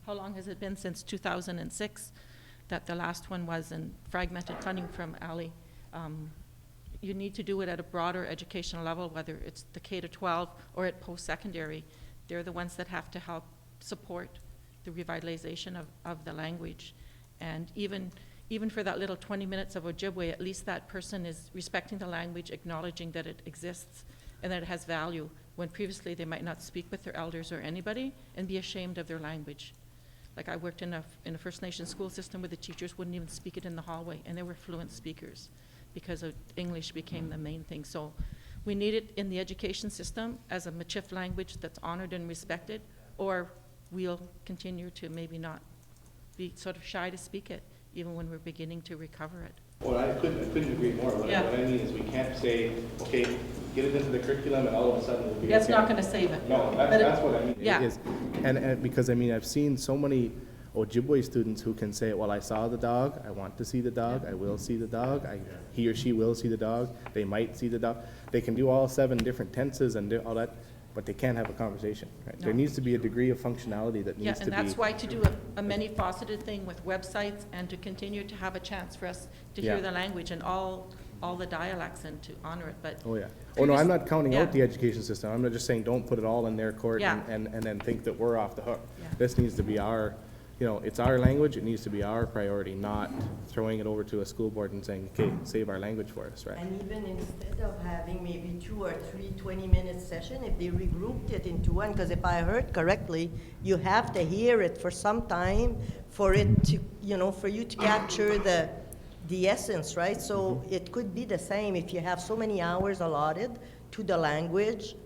how long has it been since 2006 that the last one was, and fragmented funding from Ali? You need to do it at a broader educational level, whether it's the K-12 or at post-secondary. They're the ones that have to help support the revitalization of the language. And even for that little 20 minutes of Ojibwe, at least that person is respecting the language, acknowledging that it exists and that it has value, when previously they might not speak with their elders or anybody and be ashamed of their language. Like I worked in a First Nations school system where the teachers wouldn't even speak it in the hallway, and they were fluent speakers because English became the main thing. So we need it in the education system as a Michif language that's honored and respected, or we'll continue to maybe not be sort of shy to speak it, even when we're beginning to recover it. Well, I couldn't agree more. What I mean is we can't say, okay, get it into the curriculum and all of a sudden we'll be That's okay. not going to save it. No, that's what I mean. Yeah. It is. And because, I mean, I've seen so many Ojibwe students who can say, well, I saw the dog, I want to see the dog, I will see the dog, he or she will see the dog, they might see the dog. They can do all 7 different tenses and do all that, but they can't have a conversation, right? No. There needs to be a degree of functionality that Yeah, needs to and be. that's why to do a many-faceted thing with websites and to continue to have a chance for us to hear Yeah. the language and all the dialects and to honor it, but. Oh, yeah. Oh, no, I'm not counting out the Yeah. education system. I'm not just saying don't put it all in their court Yeah. and then think that we're off the hook. Yeah. This needs to be our, it's our language, it needs to be our priority, not throwing it over to a school board and saying, okay, save our language for us, right? And even instead of having maybe 2 or 3 20-minute sessions, if they regrouped it into one, because if I heard correctly, you have to hear it for some time for it to, for you to capture the essence, right? So it could be the same if you have so many hours allotted to the language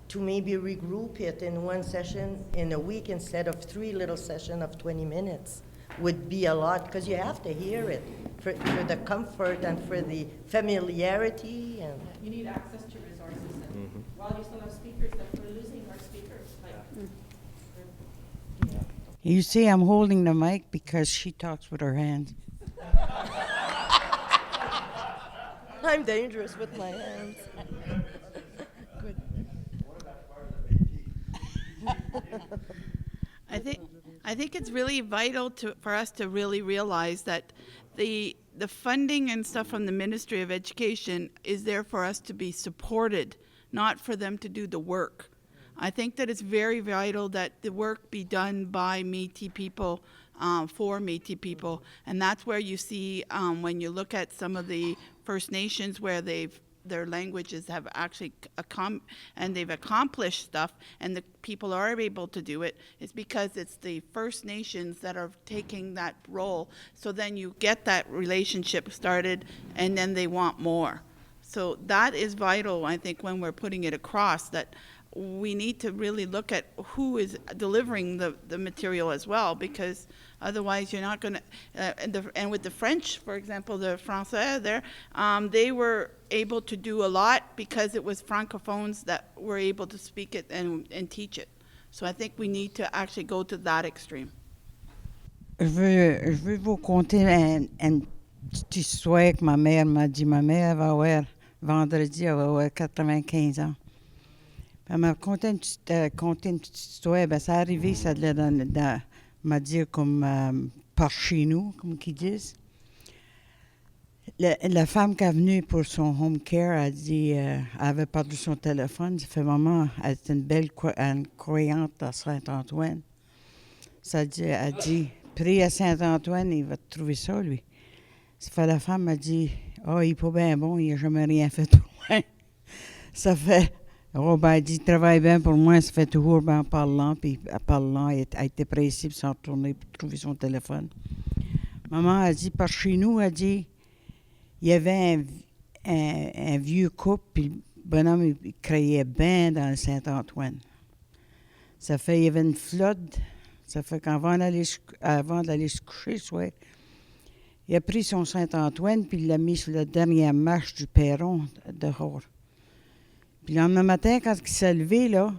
to maybe regroup it in one session in a week instead of 3 little sessions of 20 minutes would be a lot, because you have to hear it for the comfort and for the familiarity. And You need access to resources, and while you still have speakers, that we're losing our speakers, You see, I'm holding the mic because she talks with her hands. I'm dangerous with my hands. Good. I think it's really vital for us to really realize that the funding and stuff from the Ministry of Education is there for us to be supported, not for them to do the work. I think that it's very vital that the work be done by Métis people for Métis people. And that's where you see, when you look at some of the First Nations where their languages have actually they've accomplished stuff, and the people are able to do it, is because it's the First Nations that are taking that role. So then you get that relationship started, and then they want more. So that is vital, I think, when we're putting it across, that we need to really look at who is delivering the material as well, because otherwise you're not going to, and with the French, for example, the Français there, they were able to do a lot because it was francophones that were able to speak it and teach it. So I think we need to actually go to that extreme. Je veux vous conter une petite histoire que ma mère m'a dit. Ma mère va avoir, vendredi, elle va avoir 95 ans. Elle m'a conté une petite histoire. Ben, ça arrivé, ça m'a dit comme par chez nous, comme qu'ils disent. La femme qui est venue pour son home care a dit, elle avait perdu son téléphone. Ça fait maman, elle était une croyante à Saint-Antoine. Elle a dit, prie à Saint-Antoine, il va te trouver ça, lui. Ça fait la femme a dit, il n'est pas bien bon, il n'a jamais rien fait pour moi. Ça fait. Ben, elle dit, il travaille bien pour moi, ça fait toujours bien en parlant, puis en parlant, elle a été pressée pour s'en retourner pour trouver son téléphone. Maman a dit, par chez nous, elle dit, il y avait un vieux couple, puis le bonhomme, il criait bien dans le Saint-Antoine. Ça fait, il y avait une flotte, ça fait qu'avant d'aller se coucher le soir, il a pris son Saint-Antoine, puis il l'a mis sur la dernière marche du perron dehors. Puis le lendemain matin, quand il s'est levé, là,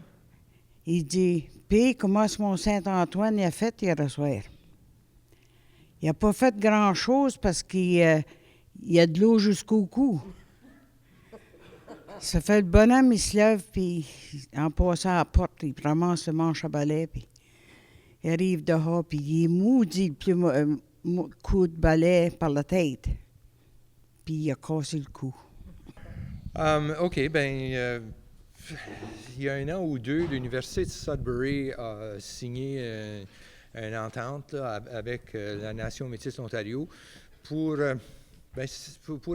il dit, « Puis, comment est-ce que mon Saint-Antoine a fait hier soir? » Il n'a pas fait grand-chose parce qu'il y a de l'eau jusqu'au cou. Ça fait le bonhomme, il se lève, puis en passant à la porte, il ramasse le manche à balai, puis il arrive dehors, puis il est maudit le coup de balai par la tête. Puis il a cassé le cou. OK, il y a un an ou deux, l'Université de Sudbury a signé une entente là, avec la Nation métisse Ontario pour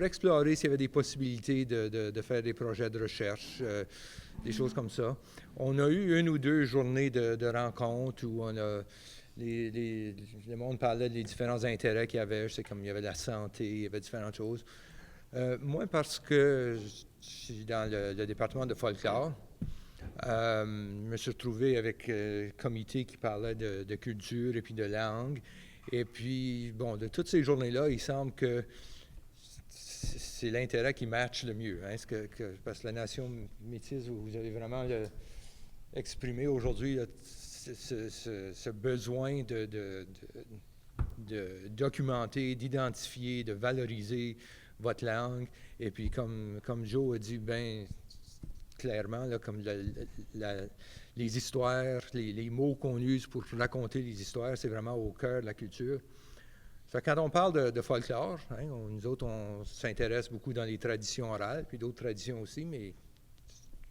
explorer s'il y avait des possibilités de faire des projets de recherche, des choses comme ça. On a eu une ou deux journées de rencontres où le monde parlait des différents intérêts qu'il y avait. Je sais, comme il y avait la santé, il y avait différentes choses. Moi, parce que je suis dans le département de folklore, je me suis retrouvé avec un comité qui parlait de culture et puis de langue. Et puis, bon, de toutes ces journées-là, il semble que c'est l'intérêt qui matche le mieux. Hein, parce que la nation métisse, vous avez vraiment exprimé aujourd'hui ce besoin de documenter, d'identifier, de valoriser votre langue. Et puis, comme Joe a dit bien clairement, là, comme les histoires, les mots qu'on use pour raconter les histoires, c'est vraiment au cœur de la culture. Fait que quand on parle de folklore, hein, nous autres, on s'intéresse beaucoup dans les traditions orales, puis d'autres traditions aussi, mais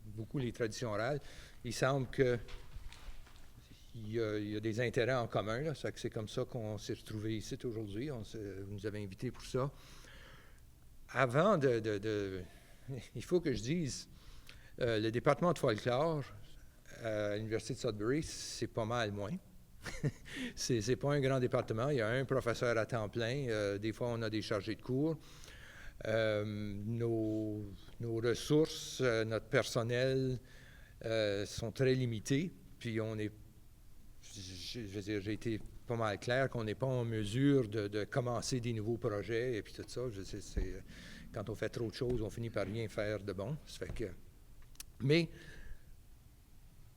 beaucoup les traditions orales. Il semble qu'il y a des intérêts en commun. Là, ça fait que c'est comme ça qu'on s'est retrouvés ici aujourd'hui. Vous nous avez invités pour ça. Avant il faut que je dise, le département de folklore à l'Université de Sudbury, c'est pas mal moins. C'est pas un grand département. Il y a un professeur à temps plein. Des fois, on a des chargés de cours. Nos ressources, notre personnel sont très limitées. Puis on est, je veux dire, j'ai été pas mal clair qu'on n'est pas en mesure de commencer des nouveaux projets et puis tout ça. Je sais, quand on fait trop de choses, on finit par rien faire de bon. Ça fait que, mais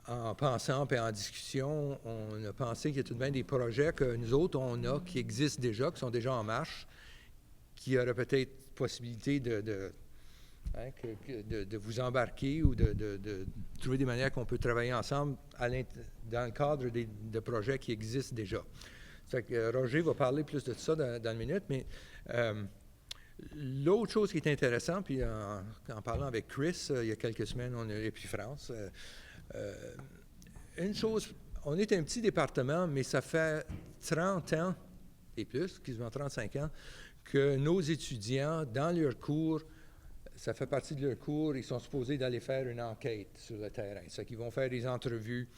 en pensant et en discussion, on a pensé qu'il y a tout de même des projets que nous autres, on a, qui existent déjà, qui sont déjà en marche, qui auraient peut-être possibilité de vous embarquer ou de trouver des manières qu'on peut travailler ensemble dans le cadre de projets qui existent déjà. Ça fait que Roger va parler plus de ça dans une minute, mais l'autre chose qui est intéressante, puis en parlant avec Chris il y a quelques semaines, et puis France, une chose, on est un petit département, mais ça fait 30 ans et plus, quasiment 35 ans, que nos étudiants, dans leurs cours, ça fait partie de leur cours, ils sont supposés d'aller faire une enquête sur le terrain. C'est qu'ils vont faire des entrevues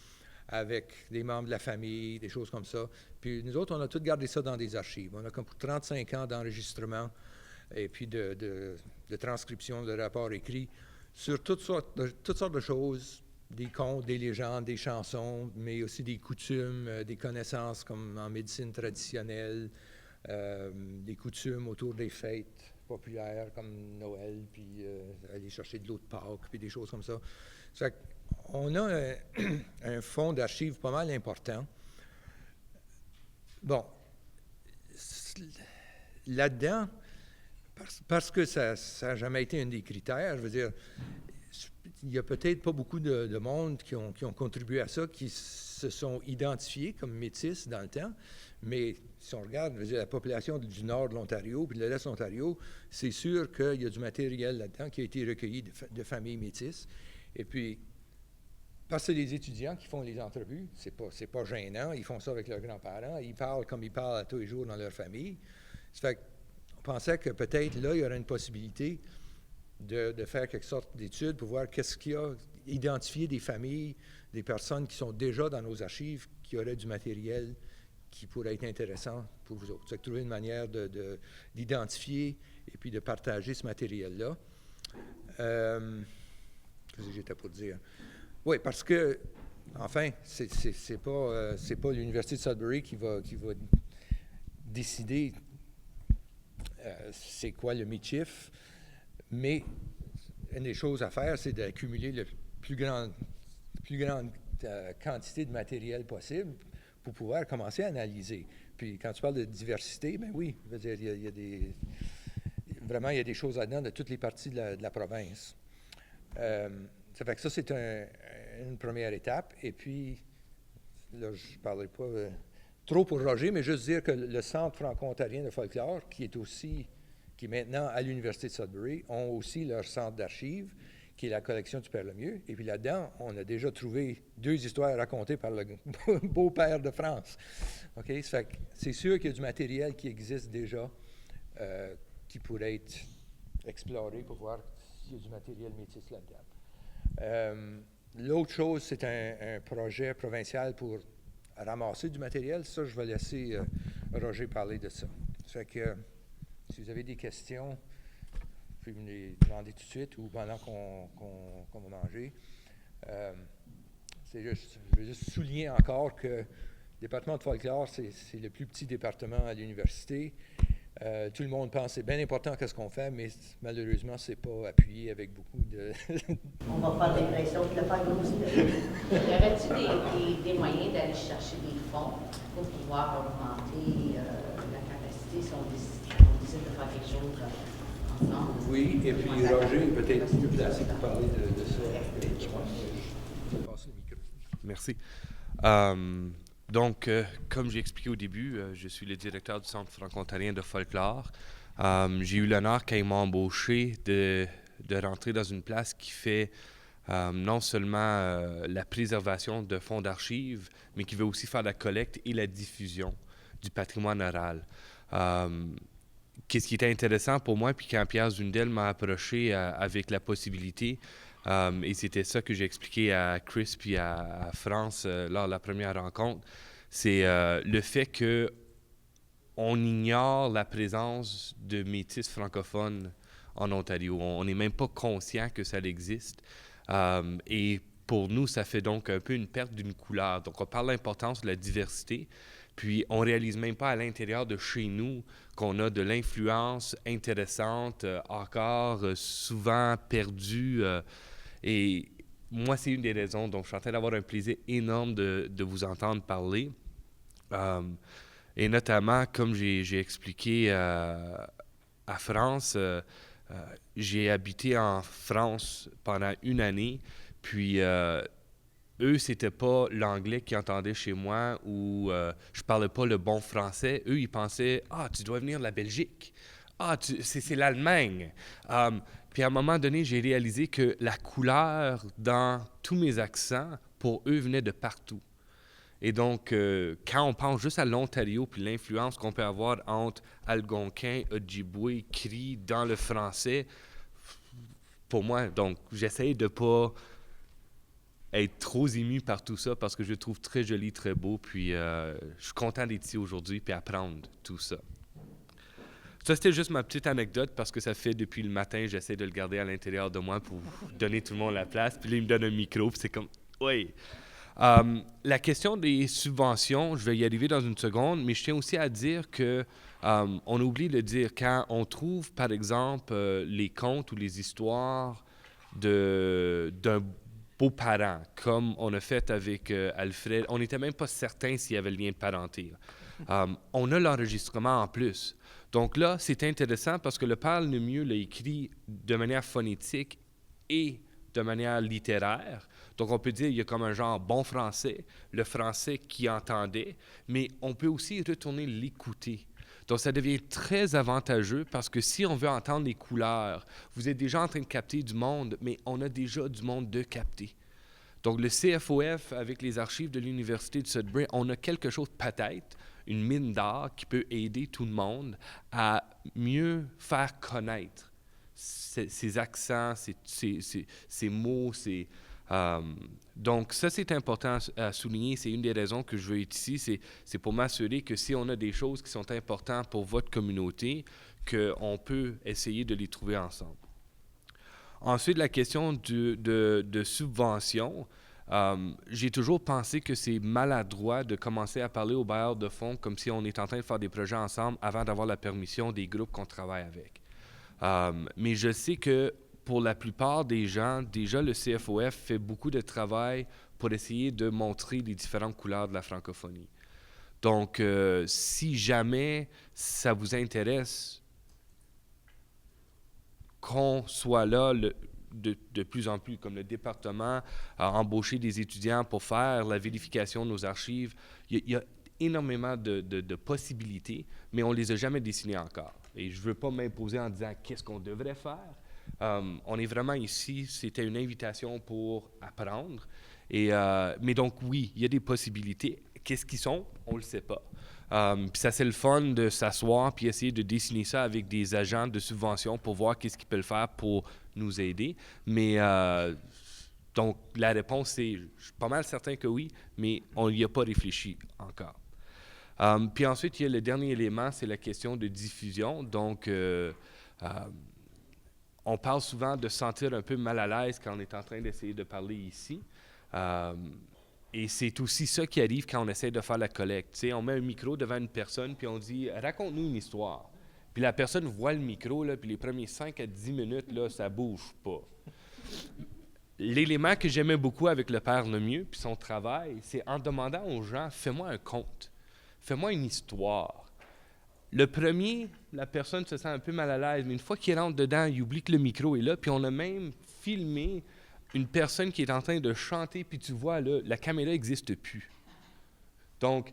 avec des membres de la famille, des choses comme ça. Puis nous autres, on a tout gardé ça dans des archives. On a comme pour 35 ans d'enregistrement et puis de transcription de rapports écrits sur toutes sortes de choses, des contes, des légendes, des chansons, mais aussi des coutumes, des connaissances comme en médecine traditionnelle, des coutumes autour des fêtes populaires comme Noël, puis aller chercher de l'eau de Pâques, puis des choses comme ça. Ça fait qu'on a un fonds d'archives pas mal important. Bon, là-dedans, parce que ça n'a jamais été un des critères, je veux dire, il n'y a peut-être pas beaucoup de monde qui ont contribué à ça, qui se sont identifiés comme métis dans le temps, mais si on regarde, je veux dire, la population du nord de l'Ontario puis de l'est de l'Ontario, c'est sûr qu'il y a du matériel là-dedans qui a été recueilli de familles métisses. Et puis, parce que c'est les étudiants qui font les entrevues, c'est pas gênant, ils font ça avec leurs grands-parents, ils parlent comme ils parlent à tous les jours dans leur famille. Ça fait qu'on pensait que peut-être là, il y aurait une possibilité de faire quelque sorte d'études pour voir qu'est-ce qu'il y a, identifier des familles, des personnes qui sont déjà dans nos archives, qui auraient du matériel qui pourrait être intéressant pour vous autres. C'est trouver une manière d'identifier et puis de partager ce matériel-là. Qu'est-ce que j'étais pour dire? Oui, parce que, enfin, c'est pas l'Université de Sudbury qui va décider c'est quoi le MICHIF, mais une des choses à faire, c'est d'accumuler la plus grande quantité de matériel possible pour pouvoir commencer à analyser. Puis quand tu parles de diversité, ben oui, je veux dire, il y a des choses là-dedans de toutes les parties de la province. Ça fait que ça, c'est une première étape. Et puis, là, je ne parlerai pas trop pour Roger, mais juste dire que le Centre franco-ontarien de folklore, qui est maintenant à l'Université de Sudbury, ont aussi leur centre d'archives, qui est la collection du Père Lemieux. Et puis là-dedans, on a déjà trouvé 2 histoires racontées par le beau-père de France. OK? Ça fait que c'est sûr qu'il y a du matériel qui existe déjà, qui pourrait être exploré pour voir s'il y a du matériel métis là-dedans. L'autre chose, c'est un projet provincial pour ramasser du matériel. Ça, je vais laisser Roger parler de ça. Ça fait que si vous avez des questions, vous pouvez me les demander tout de suite ou pendant qu'on va manger. Je veux juste souligner encore que le département de folklore, c'est le plus petit département à l'université. Tout le monde pense que c'est bien important qu'est-ce qu'on fait, mais malheureusement, c'est pas appuyé avec beaucoup de... On va faire l'impression de le faire grossir. Y aurait-il des moyens d'aller chercher des fonds pour pouvoir augmenter la capacité si on décide de faire quelque chose ensemble? Oui, et puis Roger est peut-être plus placé pour parler de ça. Je passe le micro. Merci. Donc, comme j'ai expliqué au début, je suis le directeur du Centre franco-ontarien de folklore. J'ai eu l'honneur, quand ils m'ont embauché, de rentrer dans une place qui fait non seulement la préservation de fonds d'archives, mais qui veut aussi faire la collecte et la diffusion du patrimoine oral. Qu'est-ce qui était intéressant pour moi, puis quand Pierre Zundel m'a approché avec la possibilité, et c'était ça que j'ai expliqué à Chris puis à France lors de la première rencontre, c'est le fait qu'on ignore la présence de métis francophones en Ontario. On n'est même pas conscient que ça existe. Et pour nous, ça fait donc un peu une perte d'une couleur. Donc, on parle de l'importance de la diversité, puis on ne réalise même pas à l'intérieur de chez nous qu'on a de l'influence intéressante, encore souvent perdue. Et moi, c'est une des raisons. Donc, je suis en train d'avoir un plaisir énorme de vous entendre parler. Et notamment, comme j'ai expliqué à France, j'ai habité en France pendant 1 année. Puis, eux, c'était pas l'anglais qu'ils entendaient chez moi ou je parlais pas le bon français. Eux, ils pensaient « Ah, tu dois venir de la Belgique. Ah, c'est l'Allemagne. » Puis à un moment donné, j'ai réalisé que la couleur dans tous mes accents, pour eux, venait de partout. Et donc, quand on pense juste à l'Ontario puis l'influence qu'on peut avoir entre algonquin, Ojibwe, cri dans le français, pour moi, donc, j'essaie de pas être trop ému par tout ça parce que je le trouve très joli, très beau. Puis, je suis content d'être ici aujourd'hui puis apprendre tout ça. Ça, c'était juste ma petite anecdote parce que ça fait depuis le matin, j'essaie de le garder à l'intérieur de moi pour donner tout le monde la place. Puis là, il me donne un micro, puis c'est comme, oui. La question des subventions, je vais y arriver dans une seconde, mais je tiens aussi à dire que on oublie de dire quand on trouve, par exemple, les contes ou les histoires d'un beau-parent, comme on a fait avec Alfred, on n'était même pas certain s'il y avait le lien de parenté. On a l'enregistrement en plus. Donc là, c'est intéressant parce que le père Lemieux l'a écrit de manière phonétique et de manière littéraire. Donc, on peut dire qu'il y a comme un genre bon français, le français qui entendait, mais on peut aussi retourner l'écouter. Donc, ça devient très avantageux parce que si on veut entendre les couleurs, vous êtes déjà en train de capter du monde, mais on a déjà du monde de capter. Donc, le CFOF, avec les archives de l'Université de Sudbury, on a quelque chose peut-être, une mine d'art qui peut aider tout le monde à mieux faire connaître ces accents, ces mots, donc, ça, c'est important à souligner. C'est une des raisons que je veux être ici. C'est pour m'assurer que si on a des choses qui sont importantes pour votre communauté, qu'on peut essayer de les trouver ensemble. Ensuite, la question de subvention. J'ai toujours pensé que c'est maladroit de commencer à parler aux bailleurs de fonds comme si on est en train de faire des projets ensemble avant d'avoir la permission des groupes qu'on travaille avec. Mais je sais que pour la plupart des gens, déjà le CFOF fait beaucoup de travail pour essayer de montrer les différentes couleurs de la francophonie. Donc, si jamais ça vous intéresse qu'on soit là de plus en plus, comme le département a embauché des étudiants pour faire la vérification de nos archives, il y a énormément de possibilités, mais on ne les a jamais dessinées encore. Et je ne veux pas m'imposer en disant qu'est-ce qu'on devrait faire. On est vraiment ici, c'était une invitation pour apprendre. Mais donc, oui, il y a des possibilités. Qu'est-ce qu'ils sont? On ne le sait pas. Puis ça, c'est le fun de s'asseoir puis essayer de dessiner ça avec des agents de subvention pour voir qu'est-ce qu'ils peuvent faire pour nous aider. Mais donc, la réponse, c'est, je suis pas mal certain que oui, mais on n'y a pas réfléchi encore. Puis ensuite, il y a le dernier élément, c'est la question de diffusion. Donc, on parle souvent de se sentir un peu mal à l'aise quand on est en train d'essayer de parler ici. Et c'est aussi ça qui arrive quand on essaie de faire la collecte. Tu sais, on met un micro devant une personne, puis on dit « Raconte-nous une histoire ». Puis la personne voit le micro, là, puis les premiers 5 à 10 minutes, là, ça bouge pas. L'élément que j'aimais beaucoup avec le père Lemieux, puis son travail, c'est en demandant aux gens « Fais-moi un conte, fais-moi une histoire ». Le premier, la personne se sent un peu mal à l'aise, mais une fois qu'il rentre dedans, il oublie que le micro est là, puis on a même filmé une personne qui est en train de chanter, puis tu vois, là, la caméra n'existe plus. Donc,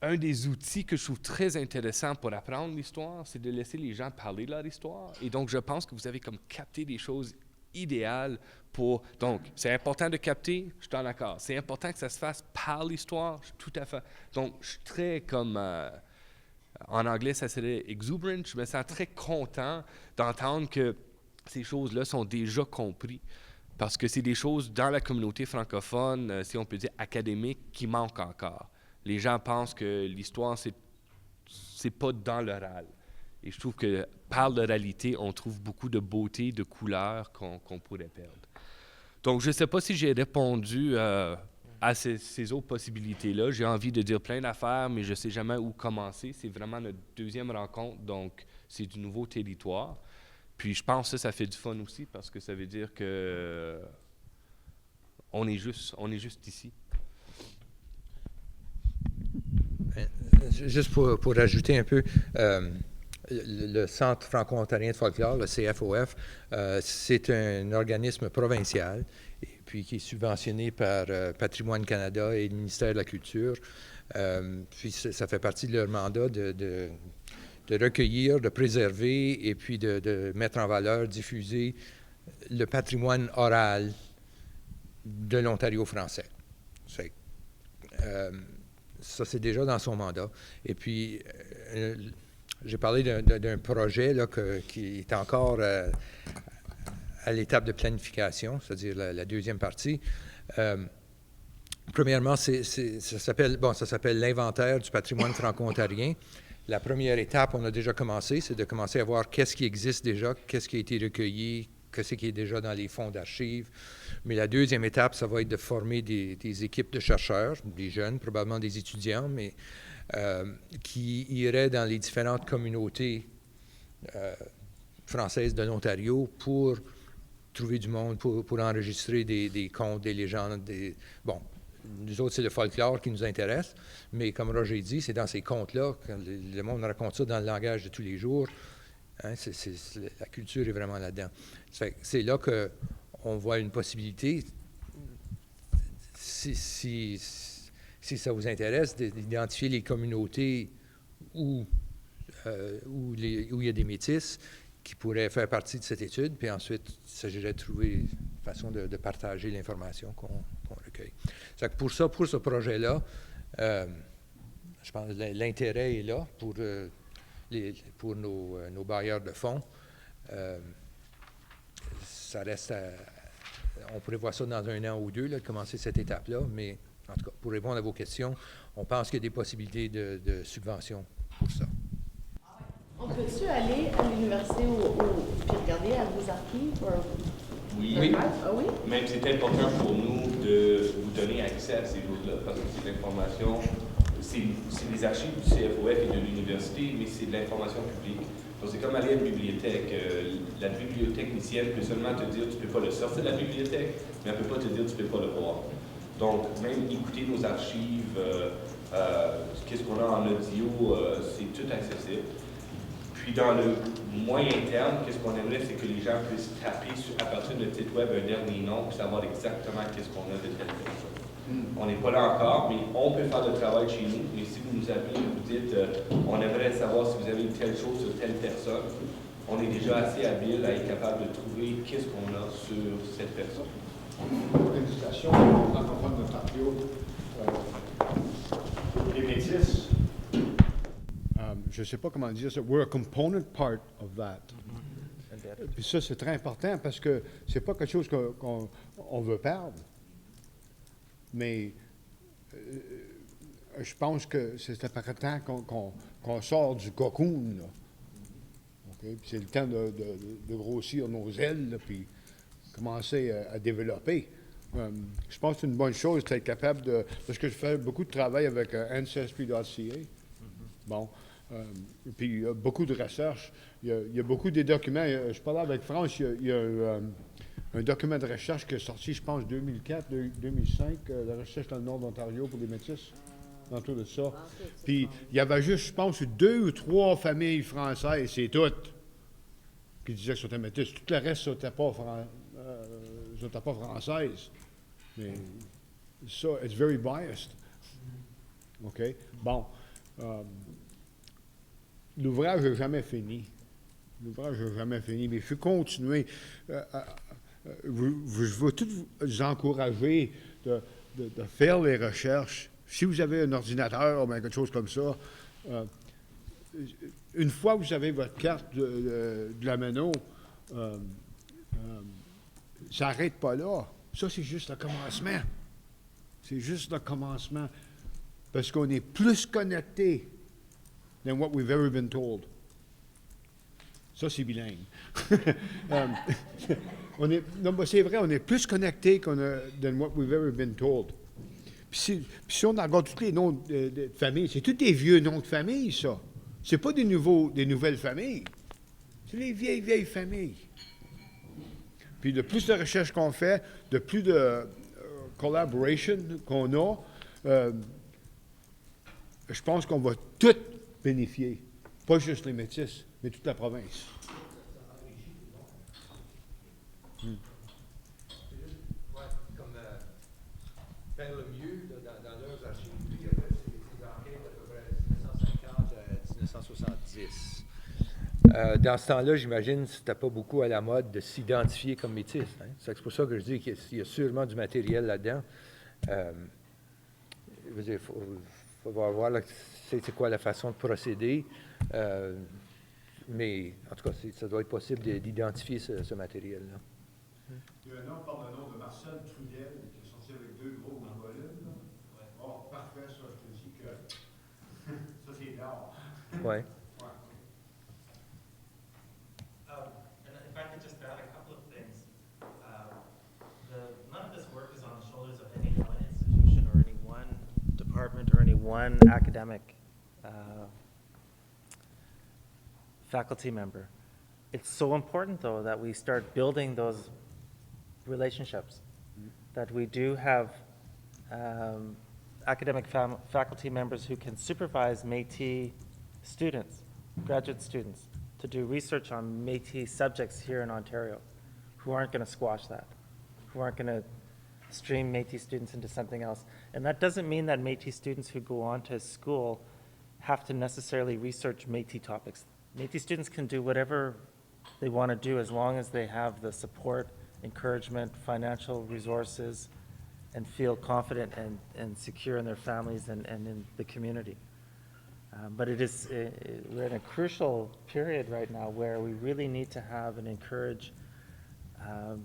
un des outils que je trouve très intéressant pour apprendre l'histoire, c'est de laisser les gens parler de leur histoire. Et donc, je pense que vous avez comme capté des choses idéales pour... Donc, c'est important de capter, je suis en accord. C'est important que ça se fasse par l'histoire, je suis tout à fait... Donc, je suis très comme... en anglais, ça serait exuberant. Je me sens très content d'entendre que ces choses-là sont déjà comprises parce que c'est des choses dans la communauté francophone, si on peut dire académique, qui manquent encore. Les gens pensent que l'histoire, c'est pas dans l'oral. Et je trouve que par l'oralité, on trouve beaucoup de beauté, de couleurs qu'on pourrait perdre. Donc, je ne sais pas si j'ai répondu à ces autres possibilités-là. J'ai envie de dire plein d'affaires, mais je ne sais jamais où commencer. C'est vraiment notre deuxième rencontre, donc c'est du nouveau territoire. Puis je pense que ça fait du fun aussi, parce que ça veut dire que on est juste ici. Juste pour ajouter un peu, le Centre franco-ontarien de folklore, le CFOF, c'est un organisme provincial et puis qui est subventionné par Patrimoine Canada et le ministère de la Culture. Puis ça fait partie de leur mandat de recueillir, de préserver et puis de mettre en valeur, diffuser le patrimoine oral de l'Ontario français. Ça, c'est déjà dans son mandat. Et puis, j'ai parlé d'un projet là, qui est encore à l'étape de planification, c'est-à-dire la deuxième partie. Premièrement, ça s'appelle l'inventaire du patrimoine franco-ontarien. La première étape, on a déjà commencé, c'est de commencer à voir qu'est-ce qui existe déjà, qu'est-ce qui a été recueilli, qu'est-ce qui est déjà dans les fonds d'archives. Mais la deuxième étape, ça va être de former des équipes de chercheurs, des jeunes, probablement des étudiants, mais qui iraient dans les différentes communautés françaises de l'Ontario pour trouver du monde, pour enregistrer des contes, des légendes. Bon, nous autres, c'est le folklore qui nous intéresse, mais comme Roger dit, c'est dans ces contes-là que le monde raconte ça dans le langage de tous les jours. Hein, la culture est vraiment là-dedans. C'est là qu'on voit une possibilité, si ça vous intéresse, d'identifier les communautés où il y a des métis qui pourraient faire partie de cette étude, puis ensuite, il s'agirait de trouver une façon de partager l'information qu'on recueille. Pour ce projet-là, je pense que l'intérêt est là pour nos bailleurs de fonds. Ça reste on pourrait voir ça dans 1 an ou 2, là, de commencer cette étape-là, mais en tout cas, pour répondre à vos questions, on pense qu'il y a des possibilités de subvention pour ça. On peut-tu aller à l'université puis regarder à vos archives? Oui. Ah oui? Même c'est important pour nous de vous donner accès à ces choses-là, parce que c'est de l'information, c'est des archives du CFOF et de l'université, mais c'est de l'information publique. Donc c'est comme aller à une bibliothèque. La bibliothécancienne peut seulement te dire tu ne peux pas le sortir de la bibliothèque, mais elle ne peut pas te dire tu ne peux pas le voir. Donc même écouter nos archives, qu'est-ce qu'on a en audio, c'est tout accessible. Puis dans le moyen terme, qu'est-ce qu'on aimerait, c'est que les gens puissent taper à partir de notre site web un dernier nom pour savoir exactement qu'est-ce qu'on a de telle personne. On n'est pas là encore, mais on peut faire le travail chez nous. Mais si vous nous appelez et vous dites on aimerait savoir si vous avez telle chose sur telle personne, on est déjà assez habile à être capable de trouver qu'est-ce qu'on a sur cette personne. L'organisation francophone d'Ontario, les métis, je ne sais pas comment dire ça, we're a component part of that. Puis ça, c'est très important parce que c'est pas quelque chose qu'on veut perdre. Mais je pense que c'est important qu'on sort du cocoon, là. Okay? Puis c'est le temps de grossir nos ailes, là, puis commencer à développer. Je pense que c'est une bonne chose d'être capable de... Parce que je fais beaucoup de travail avec Ancestry.ca. Bon. Puis il y a beaucoup de recherches. Il y a beaucoup de documents. Je parlais avec France, il y a un document de recherche qui est sorti, je pense, 2004, 2005, la recherche dans le nord d'Ontario pour les métis, autour de ça. Puis il y avait juste, je pense, 2 ou 3 familles françaises, c'est toutes, qui disaient que c'était métis. Tout le reste, c'était pas française. Mais ça, it's very biased. OK? Bon. L'ouvrage n'est jamais fini. L'ouvrage n'est jamais fini, mais il faut continuer. Je veux tous vous encourager de faire les recherches. Si vous avez un ordinateur ou quelque chose comme ça, une fois que vous avez votre carte de la Meno, ça n'arrête pas là. Ça, c'est juste le commencement. C'est juste le commencement. Parce qu'on est plus connecté than what we've ever been told. Ça, c'est bilingue. C'est vrai, on est plus connecté than what we've ever been told. Puis si on regarde tous les noms de famille, c'est tous des vieux noms de famille, ça. C'est pas des nouvelles familles. C'est les vieilles familles. Puis de plus de recherches qu'on fait, de plus de collaboration qu'on a, je pense qu'on va tout bénéficier. Pas juste les métis, mais toute la province. Comme faire le mieux dans leurs archives, il y a fait des enquêtes à peu près 1950 à 1970. Dans ce temps-là, j'imagine que c'était pas beaucoup à la mode de s'identifier comme métis. Hein? C'est pour ça que je dis qu'il y a sûrement du matériel là-dedans. je veux dire, faut voir là, c'est quoi la façon de procéder. Mais en tout cas, ça doit être possible d'identifier ce matériel-là. Il y a un homme, par le nom de Marcel Trudel, qui est sorti avec 2 gros volumes. Oh, parfait, ça, je te dis que ça, c'est d'or. Ouais. And if I could just add a couple of things. None of this work is on the shoulders of any one institution or any one department or any one academic faculty member. It's so important, though, that we start building those relationships, that we do have academic faculty members who can supervise Métis students, graduate students, to do research on Métis subjects here in Ontario, who aren't going to squash that, who aren't going to stream Métis students into something else. And that doesn't mean that Métis students who go on to school have to necessarily research Métis topics. Métis students can do whatever they want to do as long as they have the support, encouragement, financial resources, and feel confident and secure in their families and in the community. But we're in a crucial period right now where we really need to have and encourage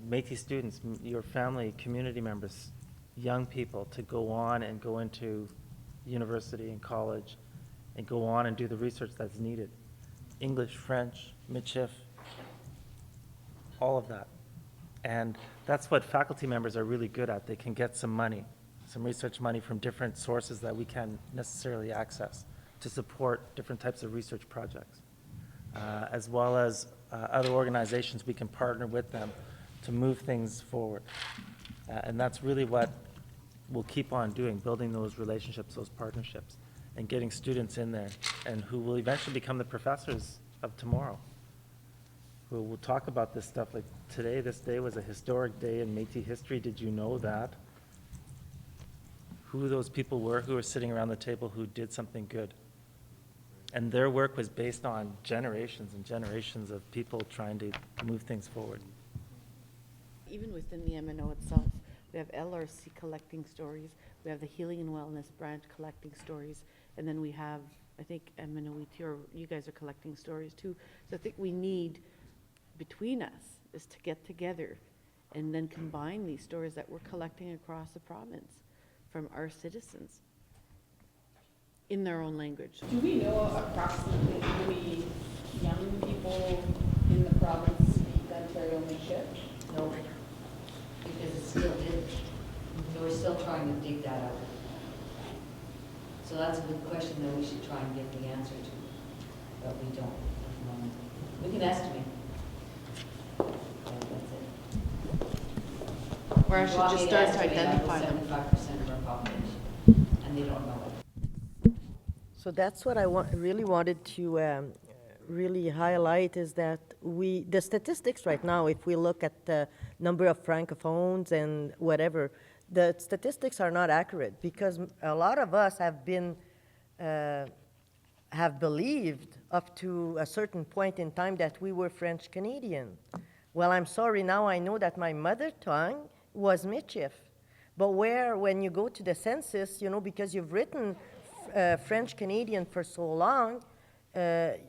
Métis students, your family, community members, young people to go on and go into university and college and go on and do the research that's needed. English, French, Michif, all of that. And that's what faculty members are really good at. They can get some money, some research money from different sources that we can't necessarily access to support different types of research projects, as well as other organizations. We can partner with them to move things forward. And that's really what we'll keep on doing, building those relationships, those partnerships, and getting students in there, and who will eventually become the professors of tomorrow, who will talk about this stuff like today. This day was a historic day in Métis history. Did you know that? Who those people were who were sitting around the table who did something good. And their work was based on generations and generations of people trying to move things forward. Even within the MNO itself, we have LRC collecting stories, we have the Healing and Wellness branch collecting stories, and then we have, I think, MNOET, or you guys are collecting stories too. So I think we need, between us, is to get together and then combine these stories that we're collecting across the province from our citizens in their own language. Do we know approximately how many young people in the province speak Ontario Michif? No, because it's still hidden. So we're still trying to dig that out. So that's a good question that we should try and get the answer to, but we don't at the moment. We can estimate. That's it. Or I should just start to identify them. 75% of our population, and they don't know it. So that's what I really wanted to really highlight, is that the statistics right now, if we look at the number of francophones and whatever, the statistics are not accurate, because a lot of us have believed up to a certain point in time that we were French Canadian. Well, I'm sorry, now I know that my mother tongue was Michif. But when you go to the census, because you've written French Canadian for so long,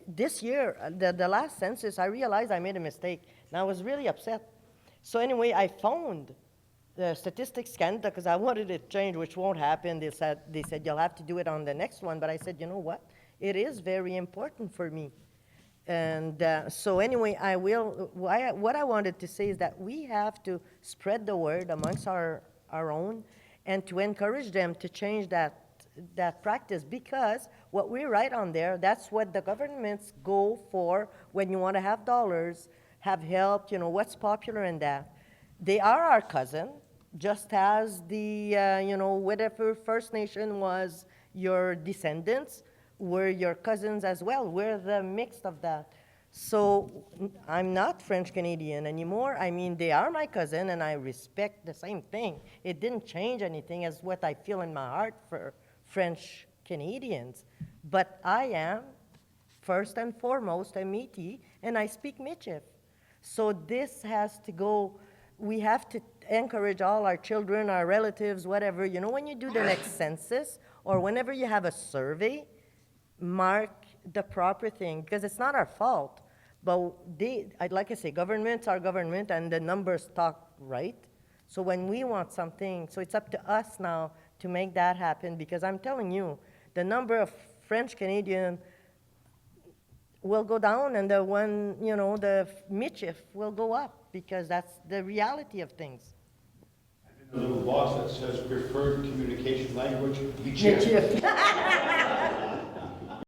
this year, the last census, I realized I made a mistake, and I was really upset. So anyway, I phoned the Statistics Canada because I wanted it changed, which won't happen. They said you'll have to do it on the next one. But I said, you know what? It is very important for me. And so anyway, I will. What I wanted to say is that we have to spread the word amongst our own, and to encourage them to change that practice, because what we write on there, that's what the governments go for when you want to have dollars, have help, what's popular in that. They are our cousin, just as the, whatever First Nation was your descendants, were your cousins as well. We're the mix of that. So I'm not French Canadian anymore. I mean, they are my cousin, and I respect the same thing. It didn't change anything as what I feel in my heart for French Canadians. But I am, first and foremost, a Métis, and I speak Michif. So this has to go, we have to encourage all our children, our relatives, whatever, you know, when you do the next census or whenever you have a survey, mark the proper thing, because it's not our fault. But I'd like to say, governments are government and the numbers talk right. So when we want something, so it's up to us now to make that happen, because I'm telling you, the number of French Canadian will go down and the one, you know, the Michif will go up, because that's the reality of things. A little box that says preferred communication language, Michif.